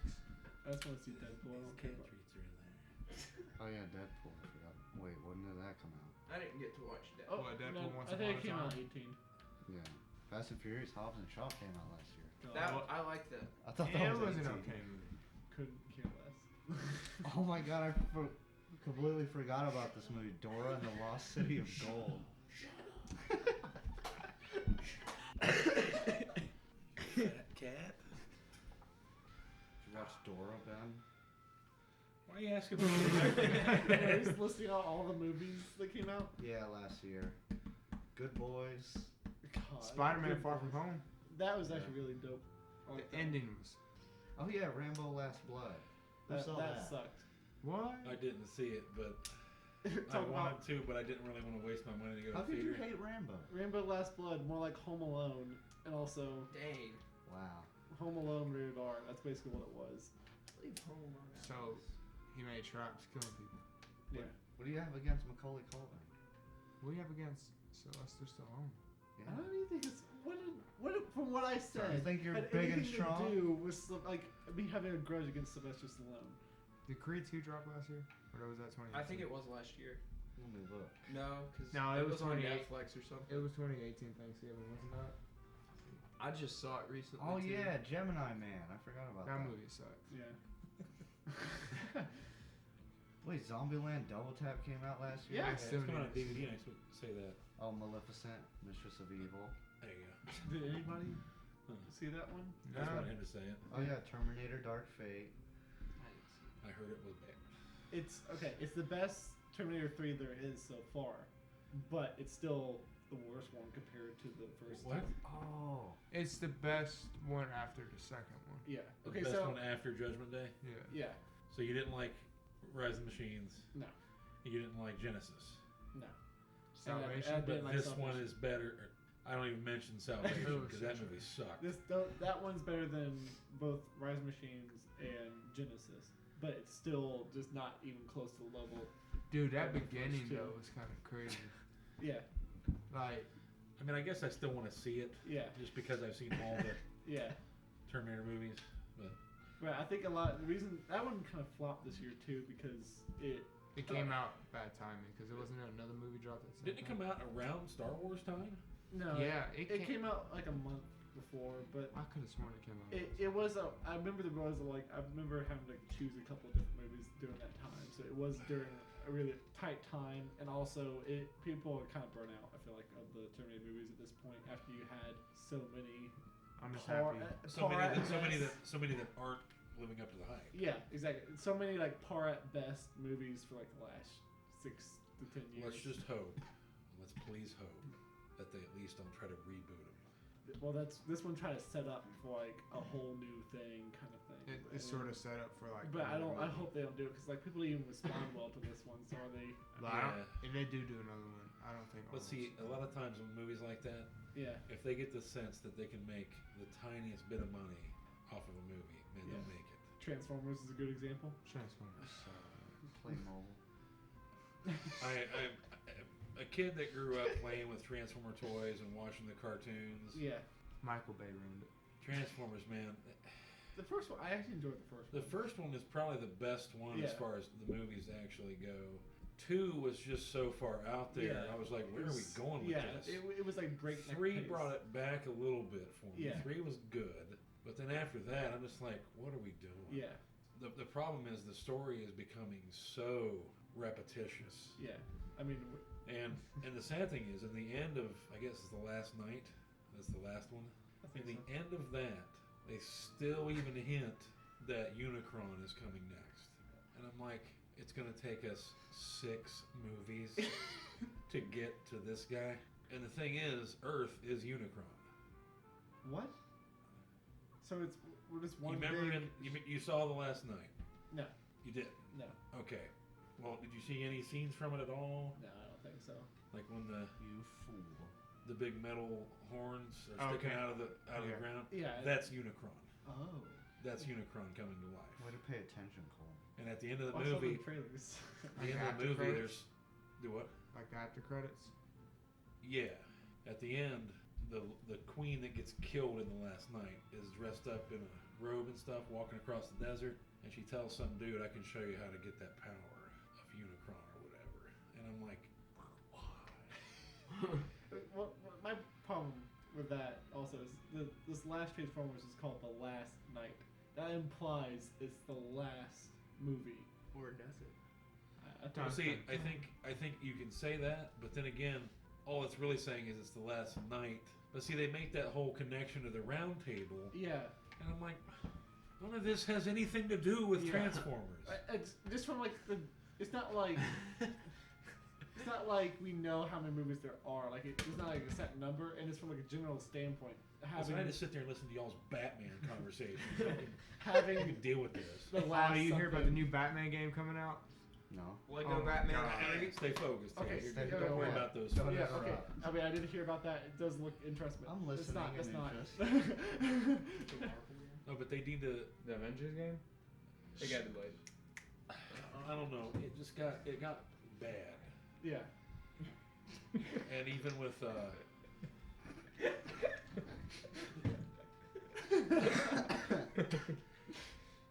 I just want to see Deadpool. I don't care about. Treats are in there. Oh yeah, Deadpool. I forgot. Wait, when did that come out? I didn't get to watch that. Oh, What, Deadpool no, Once I think it Upon a came out Time? 18. Yeah. Fast and Furious Hobbs and Shaw came out last year. That I like that. I thought Yeah, that it was was an 18. okay movie. Couldn't care less. Oh my god, I completely forgot about this movie, Dora and the Lost City of Gold. Cat. Did you watch Dora, Ben? Why are you asking me? He's listing out all the movies that came out. Yeah, last year. Good Boys. God, Spider-Man good Far From boys. Home. That was actually really dope. I The like that. ending was. Oh yeah, Rambo Last Blood. Who That, saw that that? sucked. What? I didn't see it, but I Talk wanted about to, but I didn't really want to waste my money to go How to the could you theater. hate Rambo? Rainbow Last Blood, more like Home Alone, and also Dang. Wow. Home Alone rated R. That's basically what it was. Leave home alone. So, he made traps killing people. Yeah. What do you have against Macaulay Culkin? What do you have against Sylvester Stallone? I don't even think it's from what I said. You think you're had big and anything strong? To do with like me having a grudge against Sylvester Stallone. Did Creed 2 drop last year? Or was that 2018? I think it was last year. Let me look. No, because No, it was on 28. Netflix or something. It was 2018 Thanksgiving, wasn't that? I just saw it recently. Oh too. yeah, Gemini Man. I forgot about That that. movie sucked. Yeah. Wait, Zombieland Double Tap came out last year? Yeah. It's coming on DVD next week. Say that. Oh, Maleficent, Mistress of Evil. There you go. Did anybody Huh. see that one? I just wanted him to say it. Oh yeah, Terminator Dark Fate. I heard it was bad. It's okay. It's the best Terminator 3 there is so far, but it's still the worst one compared to the first. What? Oh. It's the best one after the second one. Yeah. The Okay. best So one after Judgment Day. Yeah. yeah. So you didn't like Rise of the Machines. No. You didn't like Genesis. No. Salvation. And I didn't But like this Salvation. one is better. I don't even mention Salvation Oh, because sure, that sure. movie sucked. That one's better than both Rise of Machines and Genesis, but it's still just not even close to the level. Dude, that Yeah, the first beginning two. though was kind of crazy. Yeah. Like, I mean, I guess I still want to see it Yeah. just because I've seen all the Yeah. Terminator movies. But But I think the reason that one kind of flopped this year too because it came out bad timing because there wasn't another movie dropped at the same didn't it time. come out around Star Wars time? no Yeah, it came out like a month before, but I could have sworn it came out. it was I remember there was I remember having to choose a couple of different movies during that time, so it was during a really tight time, and also people are kind of burnt out. I feel like of the Terminator movies at this point after you had so many. I'm just par- happy. So many best- that aren't living up to the hype. Yeah, exactly. So many like par at best movies for like the last 6 to 10 years. Let's just hope. Let's please hope that they at least don't try to reboot them. Well, this one trying to set up for like a whole new thing, kind of thing. It's sort of set up for like. But I another movie. hope they don't do it because like people didn't even respond well to this one. So are they? But I don't, if they do another one, I don't think. I'll But see, a lot of times with movies like that, Yeah. if they get the sense that they can make the tiniest bit of money off of a movie, man, Yeah. they'll make it. Transformers is a good example. Transformers. Play mobile. A kid that grew up playing with Transformer toys and watching the cartoons. Yeah. Michael Bay ruined it. Transformers, man. The first one, I actually enjoyed the first one. The first one is probably the best one as Yeah. far as the movies actually go. 2 was just so far out there. Yeah. I was like, where are we going with Yeah, this? it was like breakneck 3 pace. brought it back a little bit for me. Yeah. 3 was good. But then after that, I'm just like, what are we doing? Yeah. The problem is the story is becoming so repetitious. Yeah. I mean, And the sad thing is, in the end of, I guess it's the last night, that's the last one. I In think the end of that, they still even hint that Unicron is coming next. And I'm like, it's going to take us 6 movies to get to this guy. And the thing is, Earth is Unicron. what? So we're just one You remember big... you saw The Last Night? No. You did? No. Okay. Well, did you see any scenes from it at all? No, I don't think so. Like when the You fool. big metal horns are sticking Okay. out of the Yeah. ground? Yeah. That's Unicron. Oh. That's Unicron coming to life. Way to pay attention, Cole. And at the end of the Watch all movie, the trailers. at the end of the movie, there's do what? Like after credits. Yeah. At the end, the queen that gets killed in The Last Night is dressed up in a robe and stuff, walking across the desert, and she tells some dude, "I can show you how to get that power of Unicron or whatever." And I'm like, why? Well, my problem with that also is this last Transformers is called The Last Night. That implies it's the last movie. Or does it? Well, see, I think you can say that, but then again, all it's really saying is it's the last night. But see, they make that whole connection to the round table, Yeah. and I'm like, none of this has anything to do with Yeah. Transformers. It's just from like the. It's not like. It's not like we know how many movies there are. Like it's not like a set number, and it's from like a general standpoint. So I had to sit there and listen to y'all's Batman conversations. You having can deal with this. the Oh, last. you hear about the something- new Batman game coming out? No. Lego Oh my Batman God. 3? Stay focused. Okay, You're stay good. Don't worry focused. about those. Don't Yeah. interrupt. Okay. I mean, I did hear about that. It does look interesting. I'm It's listening not. It's in not. interest. No, but they need to. The Avengers game? It got delayed. I don't know. It got bad, Yeah. and even with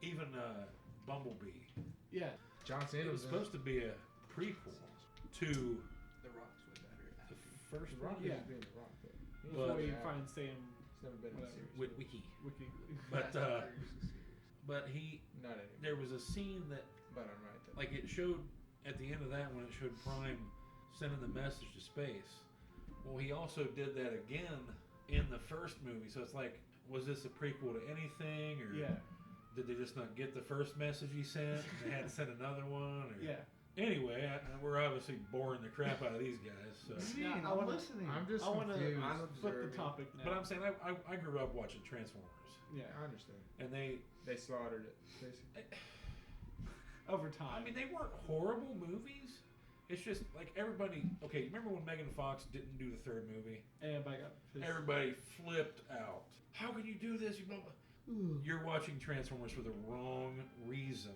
even Bumblebee, Yeah. John it Cena was supposed to be a prequel to The Rock's way better. the first The Rock one. Yeah. is being The Rock. Though. He But- Before you yeah, find Sam He's never been in a whatever. series. Wiki. Wiki. But Fast and Furious is serious. but he Not anymore. there was a scene that But I'm right there. like it showed at the end of that when it showed Prime sending the message to space. Well, he also did that again in the first movie. So it's like, was this a prequel to anything, or Yeah. did they just not get the first message he sent and they had to send another one? Or... Yeah. Anyway, we're obviously boring the crap out of these guys. So. Yeah, I'm I wanna- listening. I'm just I want to confused. I'm flip the observing. topic now. But I'm saying I grew up watching Transformers, yeah. I understand. and they They slaughtered it, basically. Over time. I mean, they weren't horrible movies. It's just like everybody. Okay, remember when Megan Fox didn't do the third movie? Everybody got pissed. Everybody flipped out. How can you do this? You blah, blah. You're watching Transformers for the wrong reason.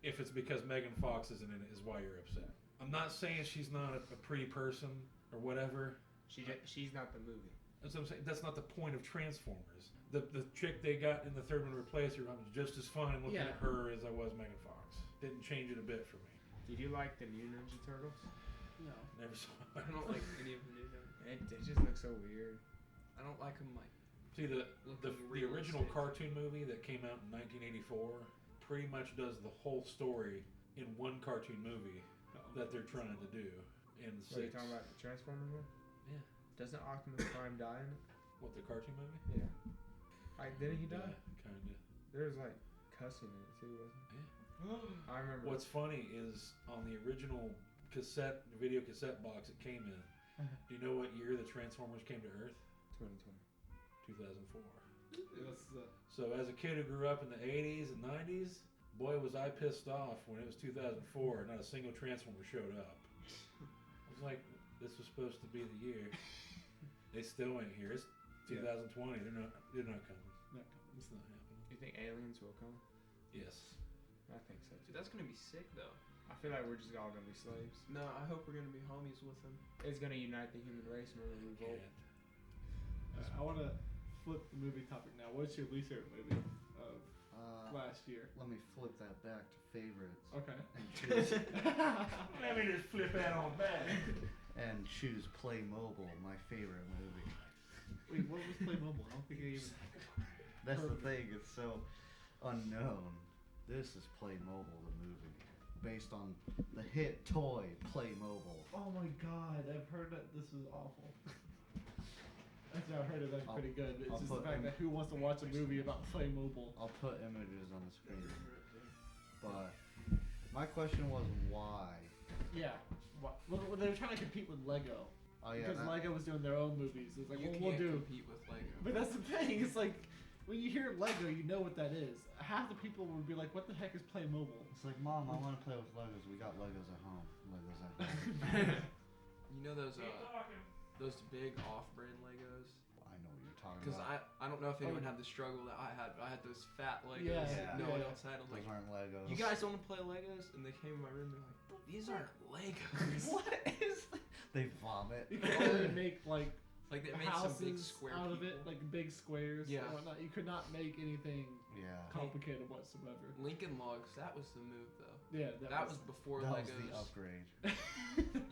If it's because Megan Fox isn't in it, is why you're upset. I'm not saying she's not a pretty person or whatever. She's not the movie. That's what I'm saying. That's not the point of Transformers. The chick they got in the third one to replace her, I was just as fine looking Yeah. at her as I was Megan Fox. Didn't change it a bit for me. Did you like the new Ninja Turtles? No. Never saw I it. don't like any of the new them. They just look so weird. I don't like them like See, the looking original realistic. cartoon movie that came out in 1984 pretty much does the whole story in one cartoon movie that they're trying to do in What, are you 6. talking about the Transformers one? Yeah. Doesn't Optimus Prime die in it? What, the cartoon movie? Yeah. Didn't he die? Yeah, kind of. There was like cussing in it too, wasn't Yeah. I remember. What's funny is on the original video cassette box it came in, do you know what year the Transformers came to Earth? 2020. 2004. That's, So as a kid who grew up in the 80s and 90s, boy was I pissed off when it was 2004 and not a single Transformer showed up. I was like, this was supposed to be the year. They still ain't here. It's 2020. They're not coming. Not coming. It's not happening. You think aliens will come? Yes. I think so Dude, too. that's gonna be sick though. I feel like we're just all gonna be slaves. No, I hope we're gonna be homies with them. It's gonna unite the human race and we're gonna revolt. I want to flip the movie topic now. What's your least favorite movie of last year? Let me flip that back to favorites. Okay. And choose, Let me just flip that on back. and choose Playmobil, my favorite movie. Wait, what was Playmobil? I don't think I even. That's the thing, it's so unknown. This is Playmobil, the movie. Based on the hit toy Playmobil. Oh my god, I've heard that this was awful. I've heard it that's pretty good, but it's I'll just the put fact im- that who wants to watch a movie about Playmobil? I'll put images on the screen. But my question was why? Yeah. Well, they were trying to compete with Lego. Oh yeah, Because that- Lego was doing their own movies. It's like, You well, can't we'll do. compete with Lego. But that's the thing. It's like, when you hear Lego, you know what that is. Half the people would be like, what the heck is Playmobil? It's like, Mom, I want to play with Legos. We got Legos at home. Legos at home. You know those big off-brand Legos? I know what you're talking Because about. I don't know if anyone had the struggle that I had, but I had those fat Legos Yeah, that no one yeah. else had. I was Those like, aren't Legos. you guys want to play Legos? And they came in my room, they're like, these aren't Legos. What is? They vomit. You could only make like Like they made some big houses square out of it, people. like big squares Yeah. and whatnot. You could not make anything Yeah. complicated whatsoever. Lincoln Logs, that was the move though. Yeah, That was before That was Legos. the upgrade.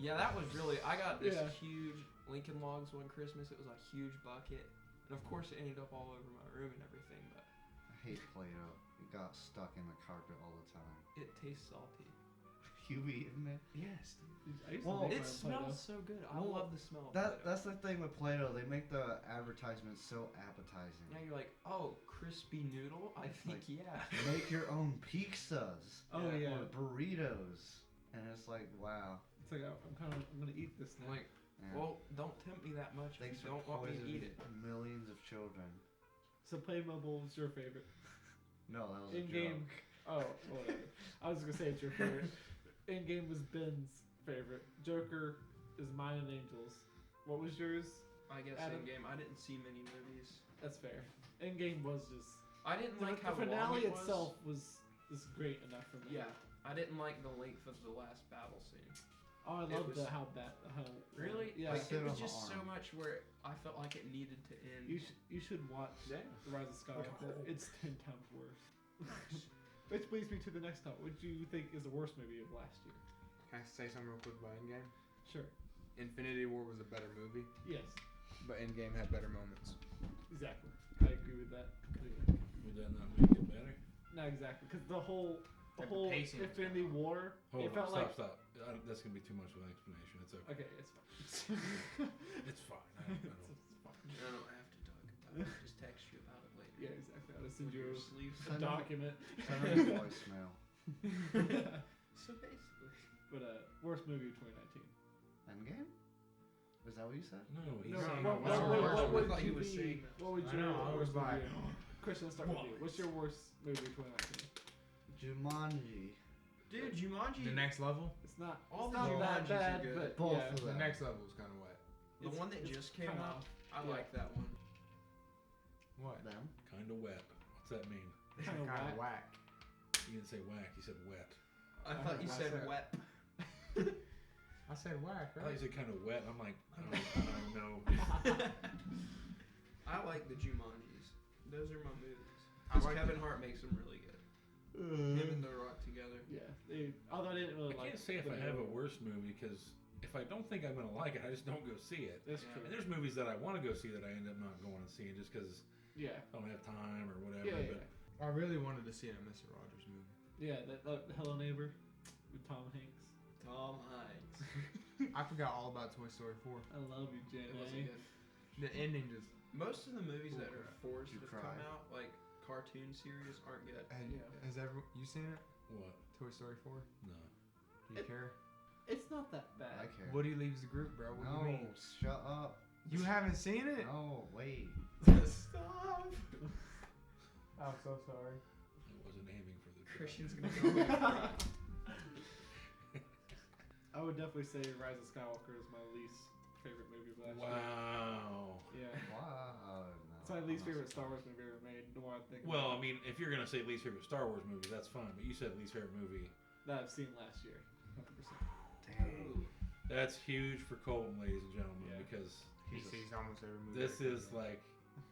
Yeah, that was really. I got this Yeah. huge Lincoln Logs one Christmas. It was a huge bucket, and of course it ended up all over my room and everything. But I hate Play-Doh. It got stuck in the carpet all the time. it tastes salty. You eating it? Yes, I used to Well, make it my own Play-Doh. smells so good. I Well, love the smell. Of Play-Doh. That's the thing with Play-Doh. They make the advertisements so appetizing. Now you're like, oh, crispy noodle. I think Like- yeah. Make your own pizzas. Oh yeah. Or burritos. And it's like, wow. It's like I'm gonna eat this I'm now. like, Yeah. well, don't tempt me that much. Thanks If you for don't want me to poisoning eat it. millions of children. So Playmobil was your favorite. No, that was a In game. joke. Oh, whatever. I was gonna say it's your favorite. In game was Ben's favorite. Joker is mine and Angel's. What was yours? I guess Adam? in game, I didn't see many movies. That's fair. In game was just I didn't the, like the how long finale it was. itself was great enough for me. Yeah, I didn't like the length of the last battle scene. Oh, I It loved was- how Really? Yeah. Like, Sit it was on the just so arm. much where I felt like it needed to end. You should watch Yeah. The Rise of Skywalker. It's 10 times worse. Which leads me to the next topic. What do you think is the worst movie of last year? Can I say something real quick about Endgame? Sure. Infinity War was a better movie, Yes. but Endgame had better moments. Exactly. I agree with that completely. Would that not make it better? Not exactly, because the whole Like, the pacing was Infinity War, Hold it on, felt stop, like stop. That's gonna be too much of an explanation. It's okay. okay, it's fine. It's fine. I don't. It's fine. I don't have to talk about it. I'll just text you about it later. Yeah, exactly. I'll send When you you're asleep. a document. Send them a voicemail. So basically. But worst movie of 2019. Endgame? Is that what you said? No, he's No, saying no, what's what's your your worst worst I movie? thought he was be- saying What would I your know, I was worst like, movie? Christian, let's start with you. What's your worst movie of 2019? Jumanji. Dude, Jumanji. The next level? It's not. All It's the not that Jumanjis bad, are good. but Both yeah. of The them. next level was kind of wet. The It's- one that it's just came kinda- out. I yeah. like that one. What? Them? Kinda wet. What's that mean? It's Kinda kind of whack. whack. You didn't say whack. You said wet. I thought you I said said- wet. I said whack, I thought right? you said kind of wet. I'm like, I don't know. I like the Jumanjis. Those are my movies. I Because like Kevin Hart makes them really good. Him and The Rock together. Yeah, although I didn't really I like. can't say if the I have a movie. worst movie because if I don't think I'm gonna like it, I just don't go see it. That's Yeah. true. And there's movies that I want to go see that I end up not going and seeing just because Yeah. I don't have time or whatever. Yeah, but yeah. I really wanted to see a Mr. Rogers movie. Yeah, that Hello Neighbor with Tom Hanks. Tom Hanks. I forgot all about Toy Story 4. I love you, Jen. It wasn't good. The ending just. Most of the movies that are forced You to cry. come out, like cartoon series, aren't good. Has everyone you seen it? what? Toy Story 4? No. Do you care? It's not that bad. I care. Woody leaves the group, bro. What do you No, mean? shut up. You haven't seen it? No, wait. Stop. I'm so sorry. I wasn't aiming for the. Christian's gonna go back. I would definitely say Rise of Skywalker is my least favorite movie of last year. Wow. Yeah. Wow. No, It's my least favorite Star Wars movie ever made. The more I think Well, I about mean, if you're gonna say least favorite Star Wars movie, that's fine. But you said least favorite movie. that I've seen last year. 100%. Dang. That's huge for Colton, ladies and gentlemen, Yeah. because He sees almost every movie. this is like,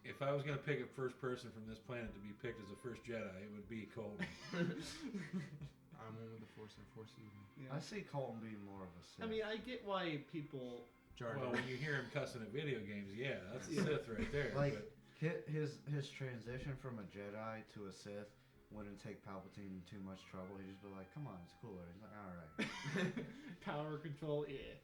if I was gonna pick a first person from this planet to be picked as the first Jedi, it would be Colton. I'm one with the Force and Force even. Yeah. I see Colton being more of a Sith. I mean, I get why people. Jar Well, Jar. when you hear him cussing at video games, yeah, that's a Yeah. Sith right there. like but his transition from a Jedi to a Sith wouldn't take Palpatine too much trouble. He'd just be like, "Come on, it's cooler." He's like, "All right." Power control, yeah.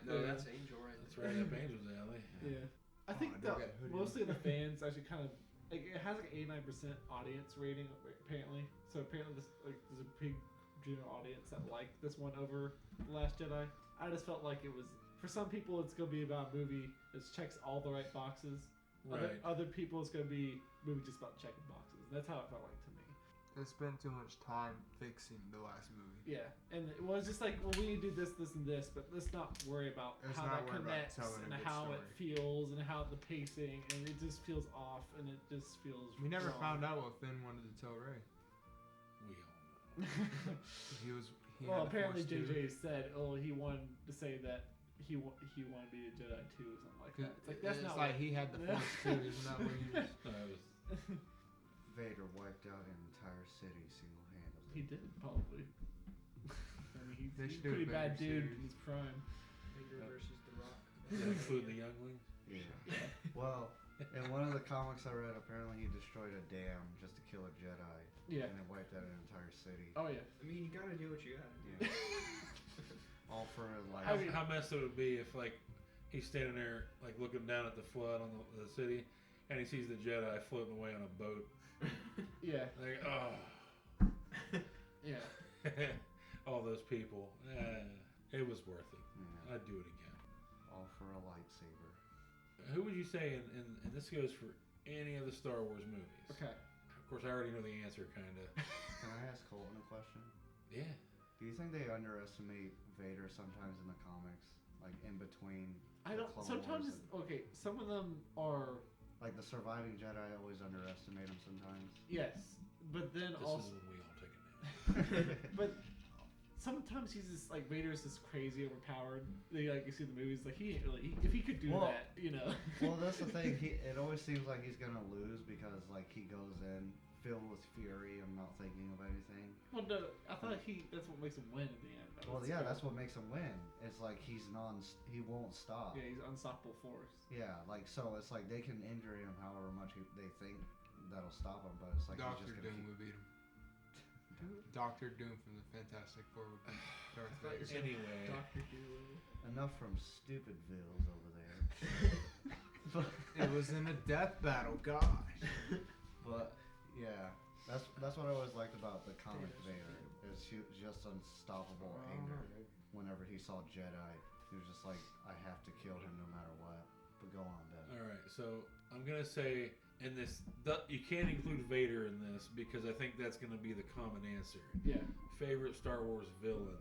No, that's Angel right that's right up Angel's alley. Yeah. I Oh, think I do got hoodie mostly the fans actually kind of like it has like 89% audience rating apparently. So apparently this like there's a big general audience that liked this one over The Last Jedi. I just felt like it was for some people it's gonna be about a movie that checks all the right boxes. Right. Other people it's gonna be a movie just about checking boxes. That's how it felt like to me. They spent too much time fixing the last movie. Yeah, and it was just like, well, we need to do this, this, and this, but let's not worry about Let's how not that worry about connects telling a and good how story. it feels and how the pacing, and it just feels off, and it just feels. We never wrong. found out what Finn wanted to tell Rey. We all know. He was. He Well, had the apparently Force too. JJ said, oh, he wanted to say that he wanted to be a Jedi too, or something like that. It's like that's it's not like what- he had the Force too. Isn't that what he was? No, it was Vader wiped out an entire city single-handedly. He did probably. I mean, They he's should a do a pretty bad Vader dude series. in his prime. Vader versus The Rock. including the younglings. Yeah. Well, in one of the comics I read, apparently he destroyed a dam just to kill a Jedi. Yeah. And it wiped out an entire city. Oh yeah. I mean, you gotta do what you gotta do. Yeah. All for like. How, how messed it would be if like he's standing there like looking down at the flood on the city, and he sees the Jedi floating away on a boat. Yeah. Like, oh, Yeah. all those people. It was worth it. Yeah. I'd do it again. All for a lightsaber. Who would you say, and this goes for any of the Star Wars movies? Okay. Of course, I already know the answer, kind of. Can I ask Colton a question? Yeah. Do you think they underestimate Vader sometimes in the comics? Like in between. I the don't. Clone Sometimes, Wars and- okay. Some of them are like the surviving Jedi always underestimate him sometimes. yes, but then This also, is when we all take a nap. but sometimes he's just like Vader's just crazy overpowered. They like you see the movies like he ain't really if he could do Well- that, you know. Well, that's the thing. It always seems like he's gonna lose because like he goes in filled with fury and not thinking of anything. Well, no, I thought that's what makes him win in the end. Well, yeah, that's what makes him win. It's like he won't stop. Yeah, he's unstoppable force. Yeah, like so it's like they can injure him however much they think that'll stop him, but it's like Doctor he's just Doom gonna would beat him. Doctor Doom from the Fantastic Four would beat Darth thought you Vader. said Anyway, Dr. Doolittle. enough from stupid Vills over there. It was in a death battle, gosh. But yeah, that's what I always liked about the comic Vader. Is he was just unstoppable anger. Whenever he saw Jedi, he was just like, I have to kill him no matter what. But go on, Ben. all right. So I'm gonna say in this, you can't include Vader in this because I think that's gonna be the common answer. Yeah. Favorite Star Wars villain,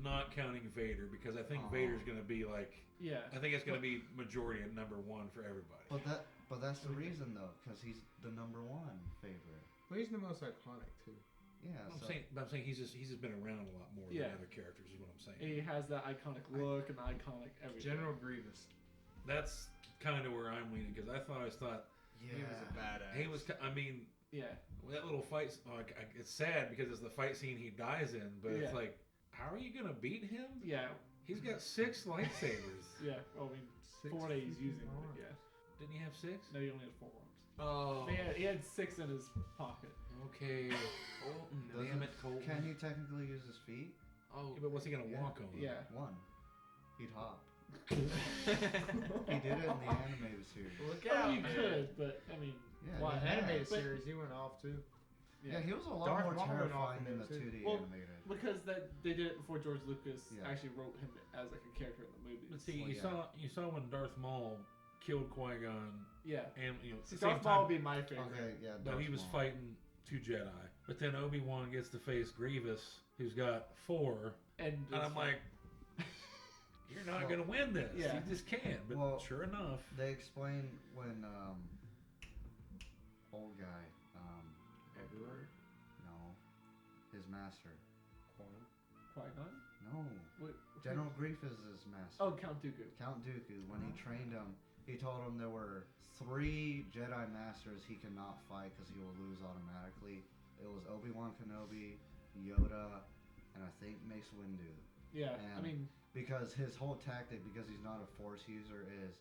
not counting Vader, because I think Aw. Vader's gonna be like. Yeah. I think it's gonna be majority at number one for everybody. But that's the reason though, because he's the number one favorite. Well, he's the most iconic too. Yeah. I'm So, saying he's just been around a lot more Yeah. than other characters. Is what I'm saying. And he has that iconic look and the iconic everything. General Grievous. That's kind of where I'm leaning because I always thought yeah. He was a badass. he was. I mean, Yeah. that little fight. It's sad because it's the fight scene he dies in, but Yeah. it's like, how are you gonna beat him? Yeah. He's got 6 lightsabers. Yeah. Well, I mean, 6 4 days freaking using, but arms. yeah. Didn't he have 6? No, he only had 4 arms. Oh. He had 6 in his pocket. Okay. Colton. Damn it, Colton. Can he technically use his feet? Oh. Yeah, but what's he gonna Yeah. walk on? Yeah. One. He'd hop. He did it in the animated series. Look Oh, out, you man. could, but I mean, Yeah. Well, he animated But- series, he went off too. Yeah, he was a lot Darth more Maul went off terrifying in in the there, too. 2D Well, animated. because they did it before George Lucas Yeah. actually wrote him as like a character in the movie. But see, Well, you yeah. saw when Darth Maul killed Qui-Gon, Yeah. and at the See, same Darth Maul time, would be my favorite. Okay, yeah. but he Darth was Maul. fighting 2 Jedi. But then Obi-Wan gets to face Grievous, who's got 4, And I'm like, you're not gonna win this. Yeah. You just can't. But sure enough, they explain when old guy, Everywhere. no, his master. Qui-Gon? No, Wait, General Grief is his master. Oh, Count Dooku. Count Dooku. When he trained him, he told him there were 3 Jedi Masters he cannot fight because he will lose automatically. It was Obi-Wan Kenobi, Yoda, and I think Mace Windu. Yeah, And I mean, because his whole tactic, because he's not a Force user, is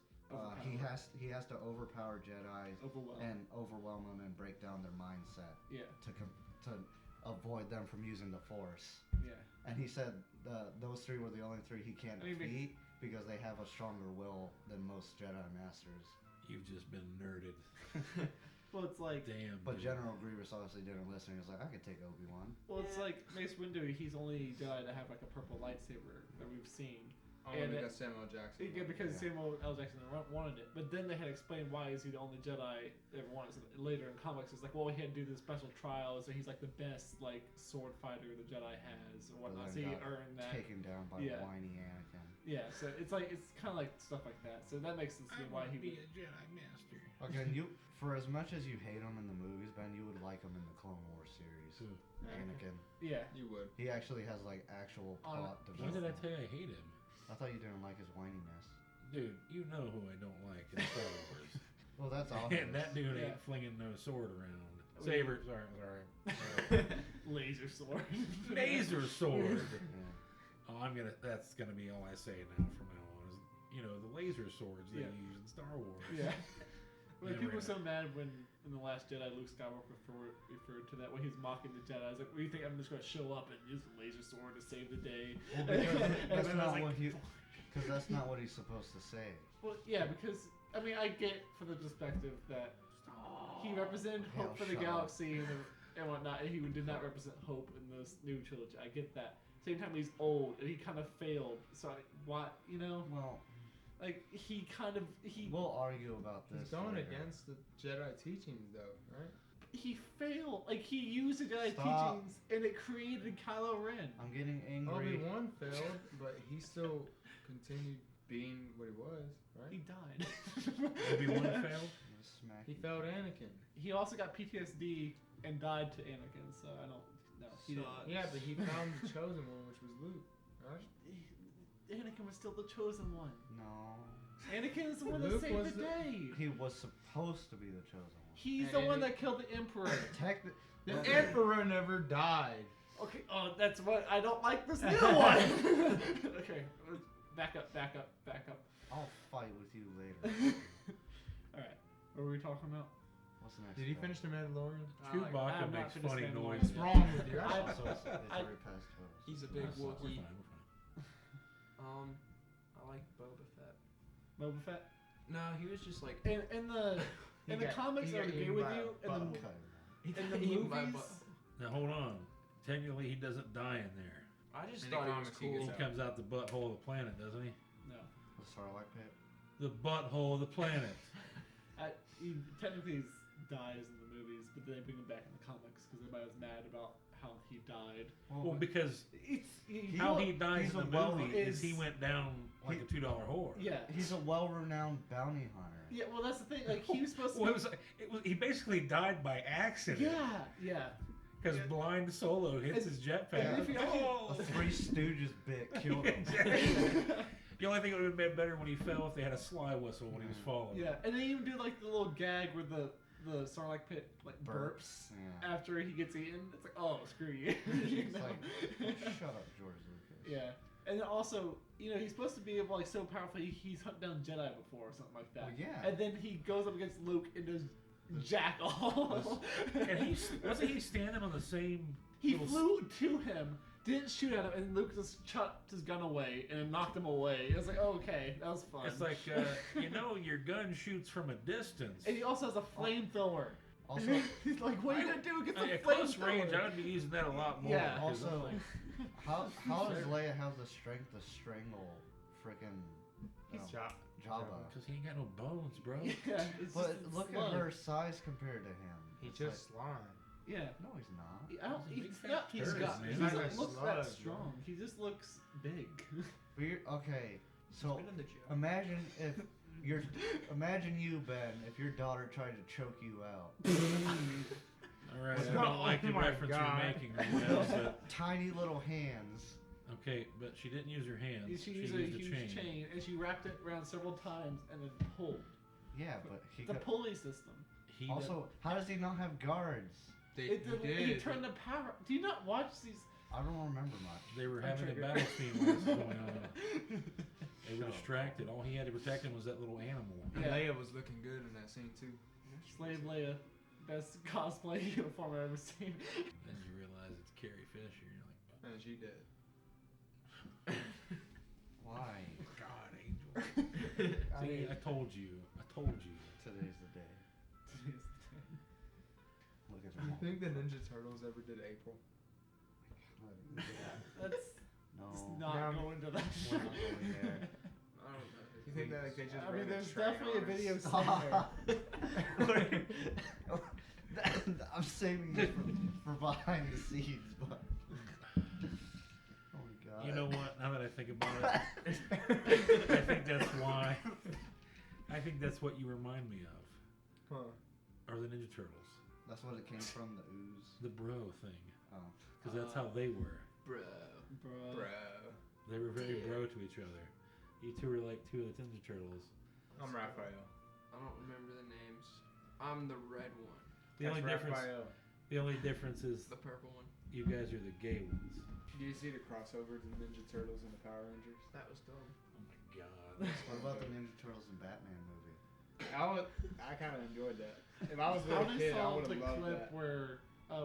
he has to overpower Jedi and overwhelm them and break down their mindset. Yeah. To avoid them from using the Force. Yeah. And he said those 3 were the only 3 he can't defeat because they have a stronger will than most Jedi Masters. you've just been nerded. Well, it's like... Damn. But dude. General Grievous obviously didn't listen. He was like, I could take Obi-Wan. Well, it's like Mace Windu, he's only Jedi to have like a purple lightsaber that we've seen. And because Samuel Jackson. Yeah, because Samuel L. Jackson wanted it. But then they had explained why is he the only Jedi ever wanted. So later in comics, it's like, well, he had to do this special trial, so he's like the best like sword fighter the Jedi has or whatnot. So he earned that. Taken down by whiny Anakin. Yeah, so it's kind of like stuff like that. So that makes sense to me why he would be a Jedi Master. Again, for as much as you hate him in the movies, Ben, you would like him in the Clone Wars series. Who? Anakin. Yeah. You would. He actually has like actual plot When did I development. tell you I hate him? I thought you didn't like his whininess. Dude, you know who I don't like in Star Wars. Well, that's obvious. And that dude ain't flinging no sword around. Saber, sorry. Laser sword. Laser sword. Yeah. Oh, that's gonna be all I say now from now on. Is, the laser swords they use in Star Wars. Yeah. Like, people were Never so mad when in The Last Jedi Luke Skywalker referred to that when he's mocking the Jedi. I was like, what do you think I'm just going to show up and use a laser sword to save the day? Well, because that's then I not was what because that's not what he's supposed to say. Well, yeah, because I mean, I get from the perspective that he represented hope for the galaxy and whatnot, and he did not represent hope in this new trilogy. I get that. Same time, he's old and he kind of failed. So what Well, like he we'll argue about this. He's going later. against the Jedi teachings, though, right? he failed. Like he used the Jedi Stop. teachings and it created Kylo Ren. I'm getting angry. Obi-Wan failed, but he still continued being what he was, right? He died. Obi-Wan failed? He failed Anakin. He also got PTSD and died to Anakin, so I don't know. He didn't. Yeah, but he found the chosen one, which was Luke, right? Anakin was still the chosen one. No. Anakin is the one Luke that saved was the day. He was supposed to be the chosen one. He's the one that killed the Emperor. The Emperor never died. Okay, that's what I don't like this new one. Okay, back up. I'll fight with you later. Alright, what were we talking about? What's next? Did he finish The Mandalorian? Chewbacca I'm not makes finished funny Mandalorian noises. What's wrong with you? Also, it's already past 12. He's a big We're Wookiee. fine, we're fine. I like Boba Fett. Boba Fett? No, he was just like In the comics, I would agree with you. In the eaten by movies, Now hold on. Technically, he doesn't die in there. I just In the thought he was comics, he cool. gets He comes out the butthole of the planet, doesn't he? no. The Sarlacc pit. The butthole of the planet. He technically dies in the movies, but then they bring him back in the comics because everybody was mad about how he died. Well, because He dies he's in a the movie is is- he went down like a $2 whore. Yeah. He's a well-renowned bounty hunter. Yeah, well, that's the thing. Like, he was supposed to Well, be... he basically died by accident. Yeah. Because blind Solo hits his jetpack. if you actually- Oh! A Three Stooges bit killed him. The only thing it would have been better when he fell if they had a sly whistle when he was falling. Yeah, and they even do, like, the little gag where the Sarlacc pit, like, burps Yeah. after he gets eaten. It's like, oh, screw you. You It's know? like, shut up, George Lucas. Yeah. And then also, he's supposed to be able, like, so powerful, he's hunted down Jedi before or something like that. Well, yeah. And then he goes up against Luke and does jack all. And wasn't he standing on the same... He little flew to him, didn't shoot at him, and Luke just chucked his gun away and knocked him away. It was like, oh, okay, that was fun. It's like, your gun shoots from a distance. And he also has a flamethrower. Also, He's like, what are you gonna do against a At close flamethrower? range, I would be using that a lot more. Yeah. 'cause Also, I'm like, how does Leia have the strength to strangle frickin' Jabba? because he ain't got no bones, bro. Yeah, it's But just look slug. at her size compared to him. He's It's just slime. Yeah. No, he's not. He's a big He's fat not. turd, man. He He's like doesn't a look slug, that bro. strong. He just looks big. Okay, so Been in the gym. imagine if imagine you, Ben, if your daughter tried to choke you out. All right, What's I don't going like the on? Oh my reference God. you're making right now, but Tiny little hands. okay, but she didn't use her hands. She used a huge chain, and she wrapped it around several times and then pulled. Yeah, but he The could. pulley system. He Also, how does he not have guards? He He turned the power. Do you not watch these? I don't remember much. they were I'm having a triggered. battle scene while this was going on. They were Shut up. distracted. All he had to protect him was that little animal. And Yeah. Leia was looking good in that scene too. Slave Leia, best cosplay uniform I've ever seen. Then you realize it's Carrie Fisher. You're like, oh, And she did. Why? God, Angel. See, I told you. I told you. Today's the day. Look at Do you them. think the Ninja Turtles ever did April? That's No. not Yeah. going to that. We're not going there. I don't know. You think that like they just I ran mean, a there's train definitely a on us? video somewhere. I'm saving this for behind the scenes, but. Oh my god. You know what? Now that I think about it, I think that's why. I think that's what you remind me of. Huh. Are the Ninja Turtles. That's what it came from, the ooze. The bro thing. Oh. Because that's how they were. Bro. Bruh. Bro. They were very bro to each other. You two were like two of the Ninja Turtles. I'm Raphael. I don't remember the names. I'm the red one. The only That's difference. Raphael. The only difference is The purple one. you guys are the gay ones. Do you see the crossover to the Ninja Turtles and the Power Rangers? That was dumb. Oh my god. What about the Ninja Turtles and Batman movie? I kind of enjoyed that. If I was a I little only kid, I saw would the have loved clip that. where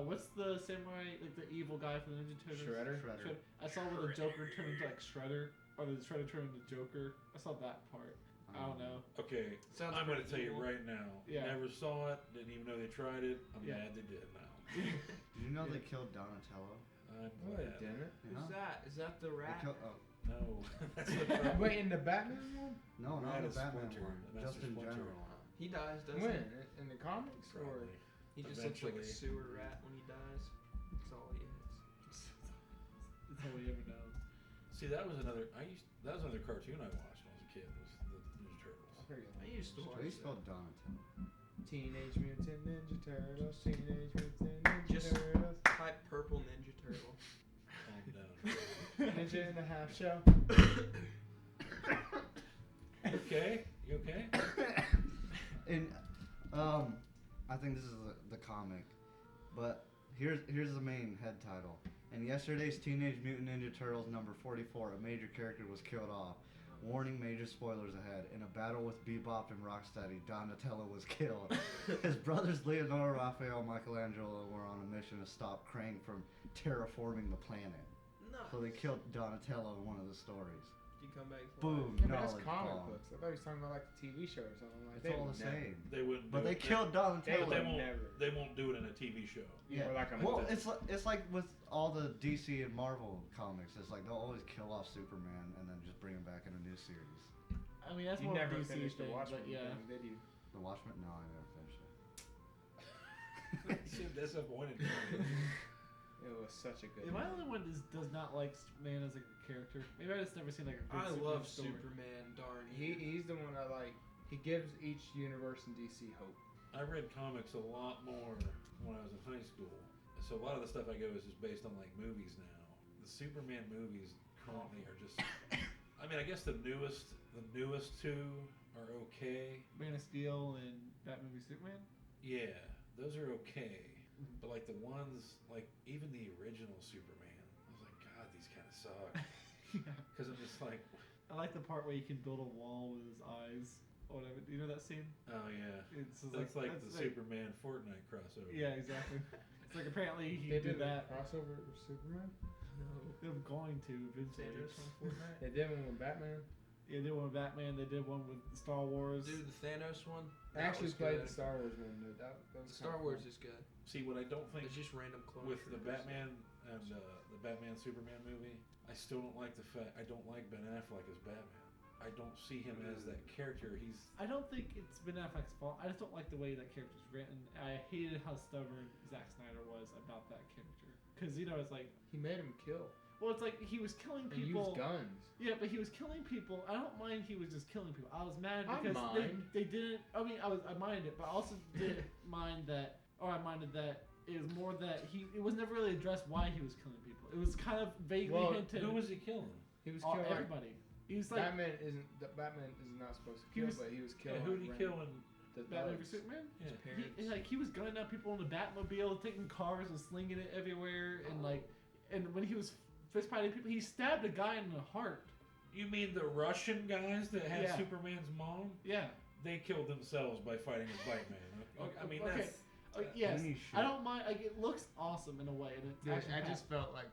what's the samurai, like the evil guy from the Ninja Turtles? Shredder? I saw where the Joker turned into like Shredder, or the Shredder turned into Joker. I saw that part. I don't know. Okay, Sounds I'm going to pretty tell you evil. right now. Yeah. Never saw it. Didn't even know they tried it. I'm Yeah. mad they did now. Did you know they killed Donatello? I'm No, they glad. didn't. You know? Who's that? Is that the They rat? killed, oh, No, that's the problem. Wait, in the Batman one? no, not Rat the is Batman Splinter, one. the Master Just in Splinter. general. He dies, doesn't When? he? In the comics? Or? Probably. He just looks like a Eventually. sewer rat when he dies. That's all he is. That's all we ever know. See, that was another cartoon I watched when I was a kid. Was the Ninja Turtles. I used to How watch do you that. spell Donatello? Teenage Mutant Ninja Turtles. Teenage Mutant Ninja Just- Turtles. Type purple Ninja Turtle. Calm down. Ninja and a Half Shell. Okay, you okay? And I think this is the comic, but here's the main head title. In yesterday's Teenage Mutant Ninja Turtles number 44, a major character was killed off. Warning, major spoilers ahead. In a battle with Bebop and Rocksteady, Donatello was killed. His brothers Leonardo, Raphael, and Michelangelo were on a mission to stop Krang from terraforming the planet. No. So they killed Donatello in one of the stories. Did you come back? to Boom, Yeah, but that's knowledge comic bomb. books. I thought he was talking about like the TV show or something. Like It's they all would the never. same. They wouldn't. But do they it. killed Donatello. But they would won't. never. They won't do it in a TV show. Yeah. Or like a Well, movie. it's like with all the DC and Marvel comics. It's like they'll always kill off Superman and then just bring him back in a new series. I mean, that's You more never DC finished the thing, Watchmen but yeah. thing, did you? The Watchmen? No, I never finished it. So disappointed. It was such a good. Am I the movie. only one that does not like Man as a character? Maybe I just never seen like a good I Superman love story. Superman. Darn He's the one I like. He gives each universe in DC hope. I read comics a lot more when I was in high school. So a lot of the stuff I go is just based on like movies now. The Superman movies currently are just. I mean, I guess the newest two are okay. Man of Steel and Batman v Superman. Yeah, those are okay. But like the ones, like even the original Superman, I was like, God, these kind of suck. Yeah. Because I'm just like, I like the part where you can build a wall with his eyes or whatever. Do you know that scene? oh yeah, It's just that's like that's the Superman Fortnite crossover. Yeah, exactly. It's like apparently he They did did that. a crossover with Superman. No. They're going to eventually. Thanos on Fortnite. They did one with Batman. Yeah, they did one with Batman. They did one with Star Wars. Dude, the Thanos one. I that actually was played good. the Star Wars one. Dude. That was Star kinda Wars cool. is good. See, what I don't think It's just random clone with the troopers. Batman and the Batman Superman movie, I still don't like the fact I don't like Ben Affleck as Batman. I don't see him as that character. I don't think it's Ben Affleck's fault. I just don't like the way that character's written. I hated how stubborn Zack Snyder was about that character. Because, you know, it's like... He made him kill. Well, it's like he was killing And people. used guns. Yeah, but he was killing people. I don't mind he was just killing people. I was mad I because mind. they didn't... I mean, I minded it, but I also didn't mind that... Or I minded that it was more that it was never really addressed why he was killing people. It was kind of vaguely hinted. Who was he killing? He was killing everybody. He was like... Batman is not supposed to kill, but he was killing. Who did he kill in the Batman vs Superman? Yeah. He was gunning out people in the Batmobile, taking cars and slinging it everywhere, and when he was fist fighting people, he stabbed a guy in the heart. You mean the Russian guys that had Yeah. Superman's mom? Yeah. They killed themselves by fighting with Batman. I mean, okay. that's... Yes, I don't mind. Like, it looks awesome in a way, and it's actually I just felt like.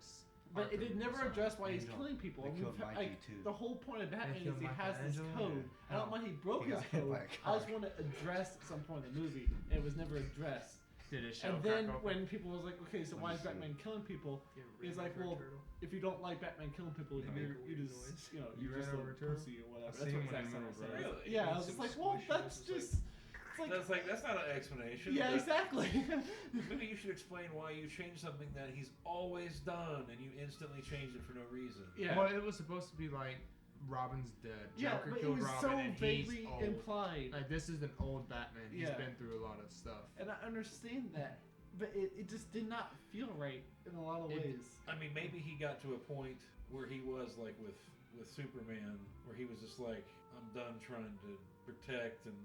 But it did never address why he's killing people. They killed Mikey too. The whole point of Batman is killed he has this Michelangelo? code. I don't mind he broke He his got hit code. by a I just car. want to address at some point in the movie, and it was never addressed. Did it show And then crack open? when people was like, okay, so why is Batman killing people? He's like, well, if you don't like Batman killing people, you just, you know, You you're just ran over a a turtle? pussy or whatever. I That's seen what one Zack in Snyder Middle said. Really? Yeah, I was just like, well, that's just. It's like, that's not an explanation. yeah, but exactly. Maybe you should explain why you changed something that he's always done and you instantly changed it for no reason. Yeah. Well, it was supposed to be like Robin's dead. Yeah, Joker but it killed was Robin so and vaguely he's old. implied. Like, this is an old Batman. He's Yeah. been through a lot of stuff. And I understand that, but it just did not feel right in a lot of ways. I mean, maybe he got to a point where he was like with Superman, where he was just like, I'm done trying to protect and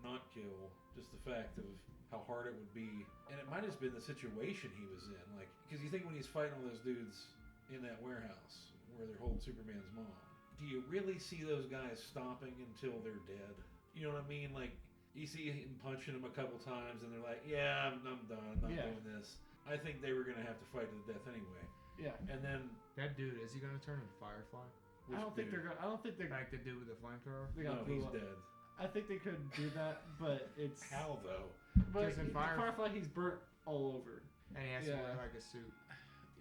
not kill. Just the fact of how hard it would be. And it might have been the situation he was in. Like, because you think when he's fighting all those dudes in that warehouse where they're holding Superman's mom, do you really see those guys stopping until they're dead? You know what I mean? Like, you see him punching them a couple times and they're like, yeah, I'm done. I'm not doing this. I think they were going to have to fight to the death anyway. Yeah. And then... That dude, is he going to turn into Firefly? I don't think they're. Like the dude with the flamethrower? No, he's dead. I think they could do that, but it's. How though? But Because in Firefly, he's burnt all over. And he has to wear like a suit.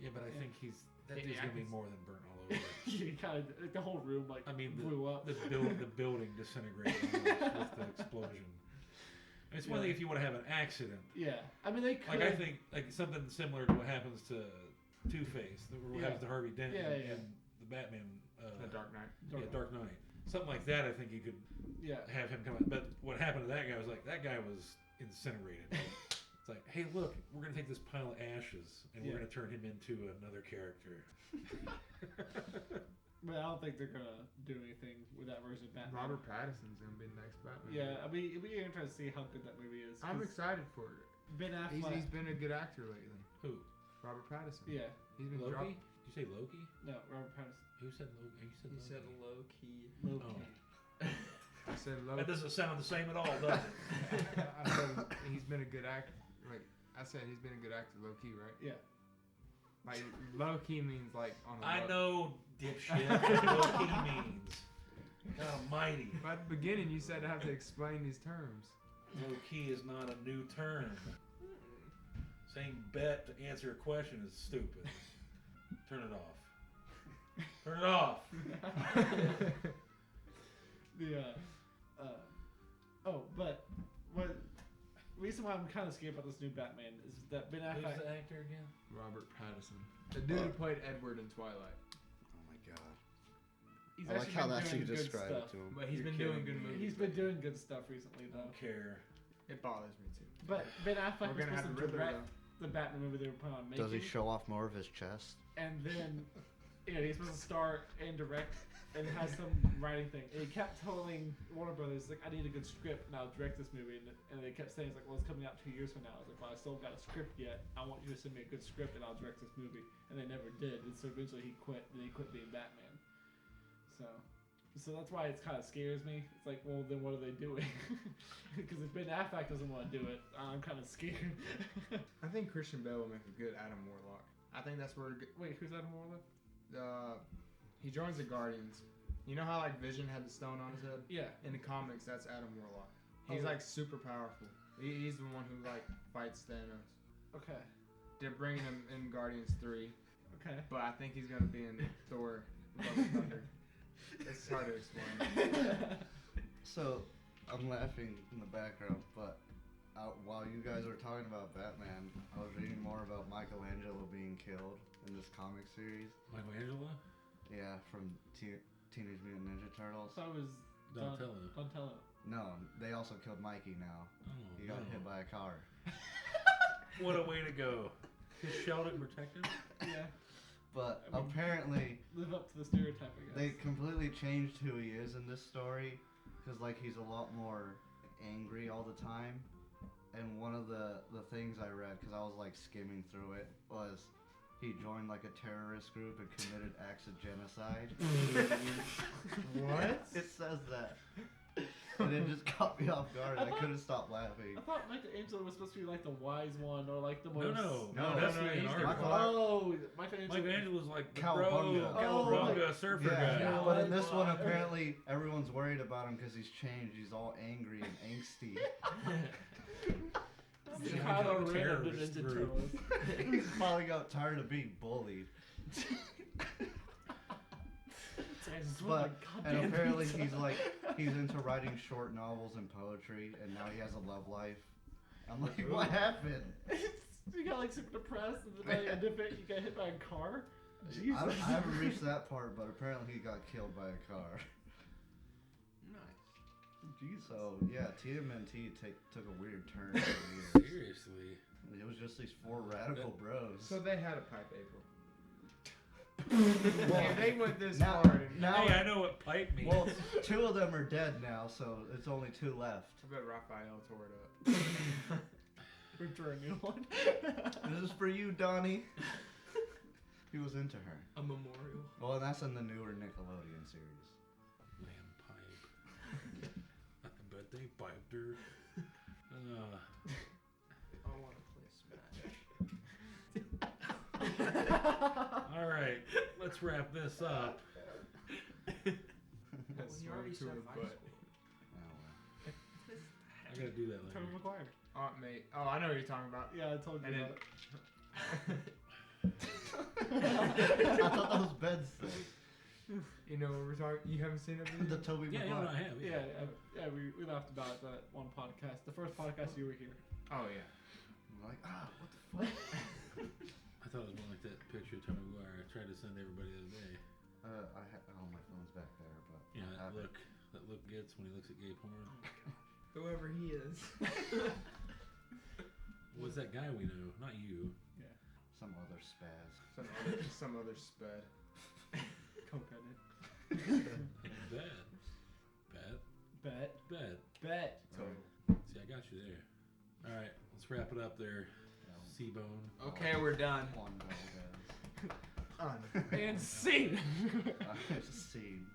Yeah, but I think that Yeah, dude's I gonna be can- more than burnt all over. He kind of like the whole room like blew up. The building disintegrated with the explosion. It's one thing if you want to have an accident. Yeah, I mean they could. Like I think like something similar to what happens to Two-Face, what happens to Harvey Dent in the Batman. The Dark Knight. Dark Knight. Something like that. I think you could have him come out. But what happened to that guy was like that guy was incinerated. It's like, hey, look, we're gonna take this pile of ashes and we're gonna turn him into another character. But I don't think they're gonna do anything with that version of Batman. Robert Pattinson's gonna be the next Batman. Yeah, I mean, it'd be interesting to see how good that movie is. I'm excited for it. Ben Affleck. He's been a good actor lately. Who? Robert Pattinson. Yeah. He's been Loki? Did you say Loki? No, Robert Pattinson. Who said Loki? You said He Loki. said low key. Loki. I said That doesn't sound the same at all, does it? I said he's been a good actor. Like I said, he's been a good actor, low key, right? Yeah. Like low key means like on a. I know, dipshit. What Loki means. God almighty. But at the beginning, you said I have to explain these terms. Low key is not a new term. Saying bet to answer a question is stupid. Turn it off. Turn it off. But what reason why I'm kind of scared about this new Batman is that Ben Affleck. Who's the actor again? Robert Pattinson, the dude who played Edward in Twilight. Oh my god. He's I like actually how been that's doing you good describe stuff. it to him. But he's You're been doing kidding good me. movies. He's been doing good stuff recently, I though. don't care. It bothers me too. But Ben Affleck We're was gonna have supposed to the Riddler, direct the Batman movie they were planning on making. Does he show off more of his chest? And then, he's supposed to star and direct, and it has some writing thing. And he kept telling Warner Brothers, like, I need a good script, and I'll direct this movie. And they kept saying, it's like, well, it's coming out 2 years from now. I was like, well, I still got a script yet. I want you to send me a good script, and I'll direct this movie. And they never did. And so eventually he quit. And he quit being Batman. So that's why it kind of scares me. It's like, well, then what are they doing? Because if Ben Affleck doesn't want to do it, I'm kind of scared. I think Christian Bale will make a good Adam Warlock. I think that's where. Wait, who's Adam Warlock? He joins the Guardians. You know how like Vision had the stone on his head? Yeah. In the comics, that's Adam Warlock. He's like super powerful. He's the one who like fights Thanos. Okay. They're bringing him in Guardians 3. Okay. But I think he's gonna be in Thor: Love and Thunder. It's hard to explain. So, I'm laughing in the background, but while you guys were talking about Batman, I was reading more about Michelangelo being killed in this comic series. Michelangelo? Yeah, from Teenage Mutant Ninja Turtles. I thought it was Donatello. No, they also killed Mikey now. Oh, He got hit by a car. What a way to go. His Sheldon protected? Yeah. But I mean, apparently, live up to the stereotype, I guess. they completely changed who he is in this story. Because, like, he's a lot more angry all the time. And one of the things I read, because I was, like, skimming through it, was he joined, like, a terrorist group and committed acts of genocide. What? It says that. And it just caught me off guard. I couldn't stop laughing. I thought Michelangelo was supposed to be like the wise one, or like the most. No, that's an he's article. Oh, Michelangelo. Michelangelo's like the Cowabunga. Cowabunga surfer Yeah, guy. but in this one, apparently, everyone's worried about him because he's changed. He's all angry and angsty. He's kind of rid of the terrorist Ninja group. Turtles. He's probably got tired of being bullied. But and apparently he's into writing short novels and poetry, and now he has a love life. I'm like, what happened? You got like super depressed, and then at the end of it, you got hit by a car. Jesus. I haven't reached that part, but apparently he got killed by a car. Nice. Jesus. So yeah, TMNT took a weird turn. Seriously. It was just these four radical bros. So they had a pipe April. Well, If they went this now- far. now- Hey, I know what pipe means. Well, two of them are dead now, so it's only two left. I bet Raphael tore it up. We're drawing a new one. This is for you, Donnie. He was into her. A memorial. Well, that's in the newer Nickelodeon series. Lamb pipe. I bet they piped her. I want to play Smash. All right, let's wrap this up. That's You already to said her high butt. school. I gotta do that Tony later. McGuire. Aunt May. Oh, I know what you're talking about. Yeah, I told you And about it. I thought that was Ben's thing. You know what we're talking? You haven't seen it? The Toby Yeah, Maguire. I have. Yeah, we laughed about that one podcast. The first podcast you were here. Oh yeah. I'm like, what the fuck? I thought it was more like that picture of Tony McGuire I tried to send everybody the other day. My phone's back there, but Yeah, I have it. that look gets when he looks at gay porn. Whoever he is. What's that guy we know? Not you. Some other spaz. Some other sped. Coconut. Bet. See, I got you there. All right, let's wrap it up there, C-Bone. Okay, we're done. One guys. And scene. Scene.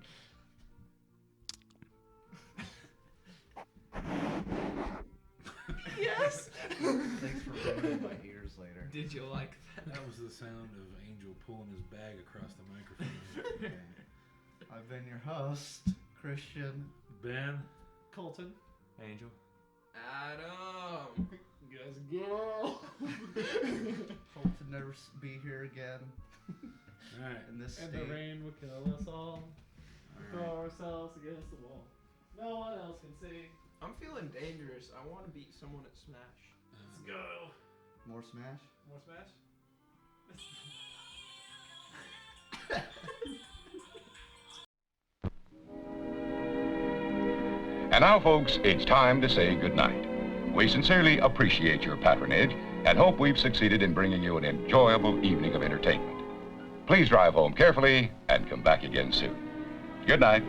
Yes. Thanks for ruining my ears later. Did you like that? That was the sound of Angel pulling his bag across the microphone. I've been your host, Christian. Ben. Colton. Angel. Adam. Yes, girl. Hope to never be here again. All right. In this And state. the rain will kill us all. Throw ourselves against the wall. No one else can see. I'm feeling dangerous. I want to beat someone at Smash. Let's go. More Smash? More Smash? And now, folks, it's time to say goodnight. We sincerely appreciate your patronage and hope we've succeeded in bringing you an enjoyable evening of entertainment. Please drive home carefully and come back again soon. Good night.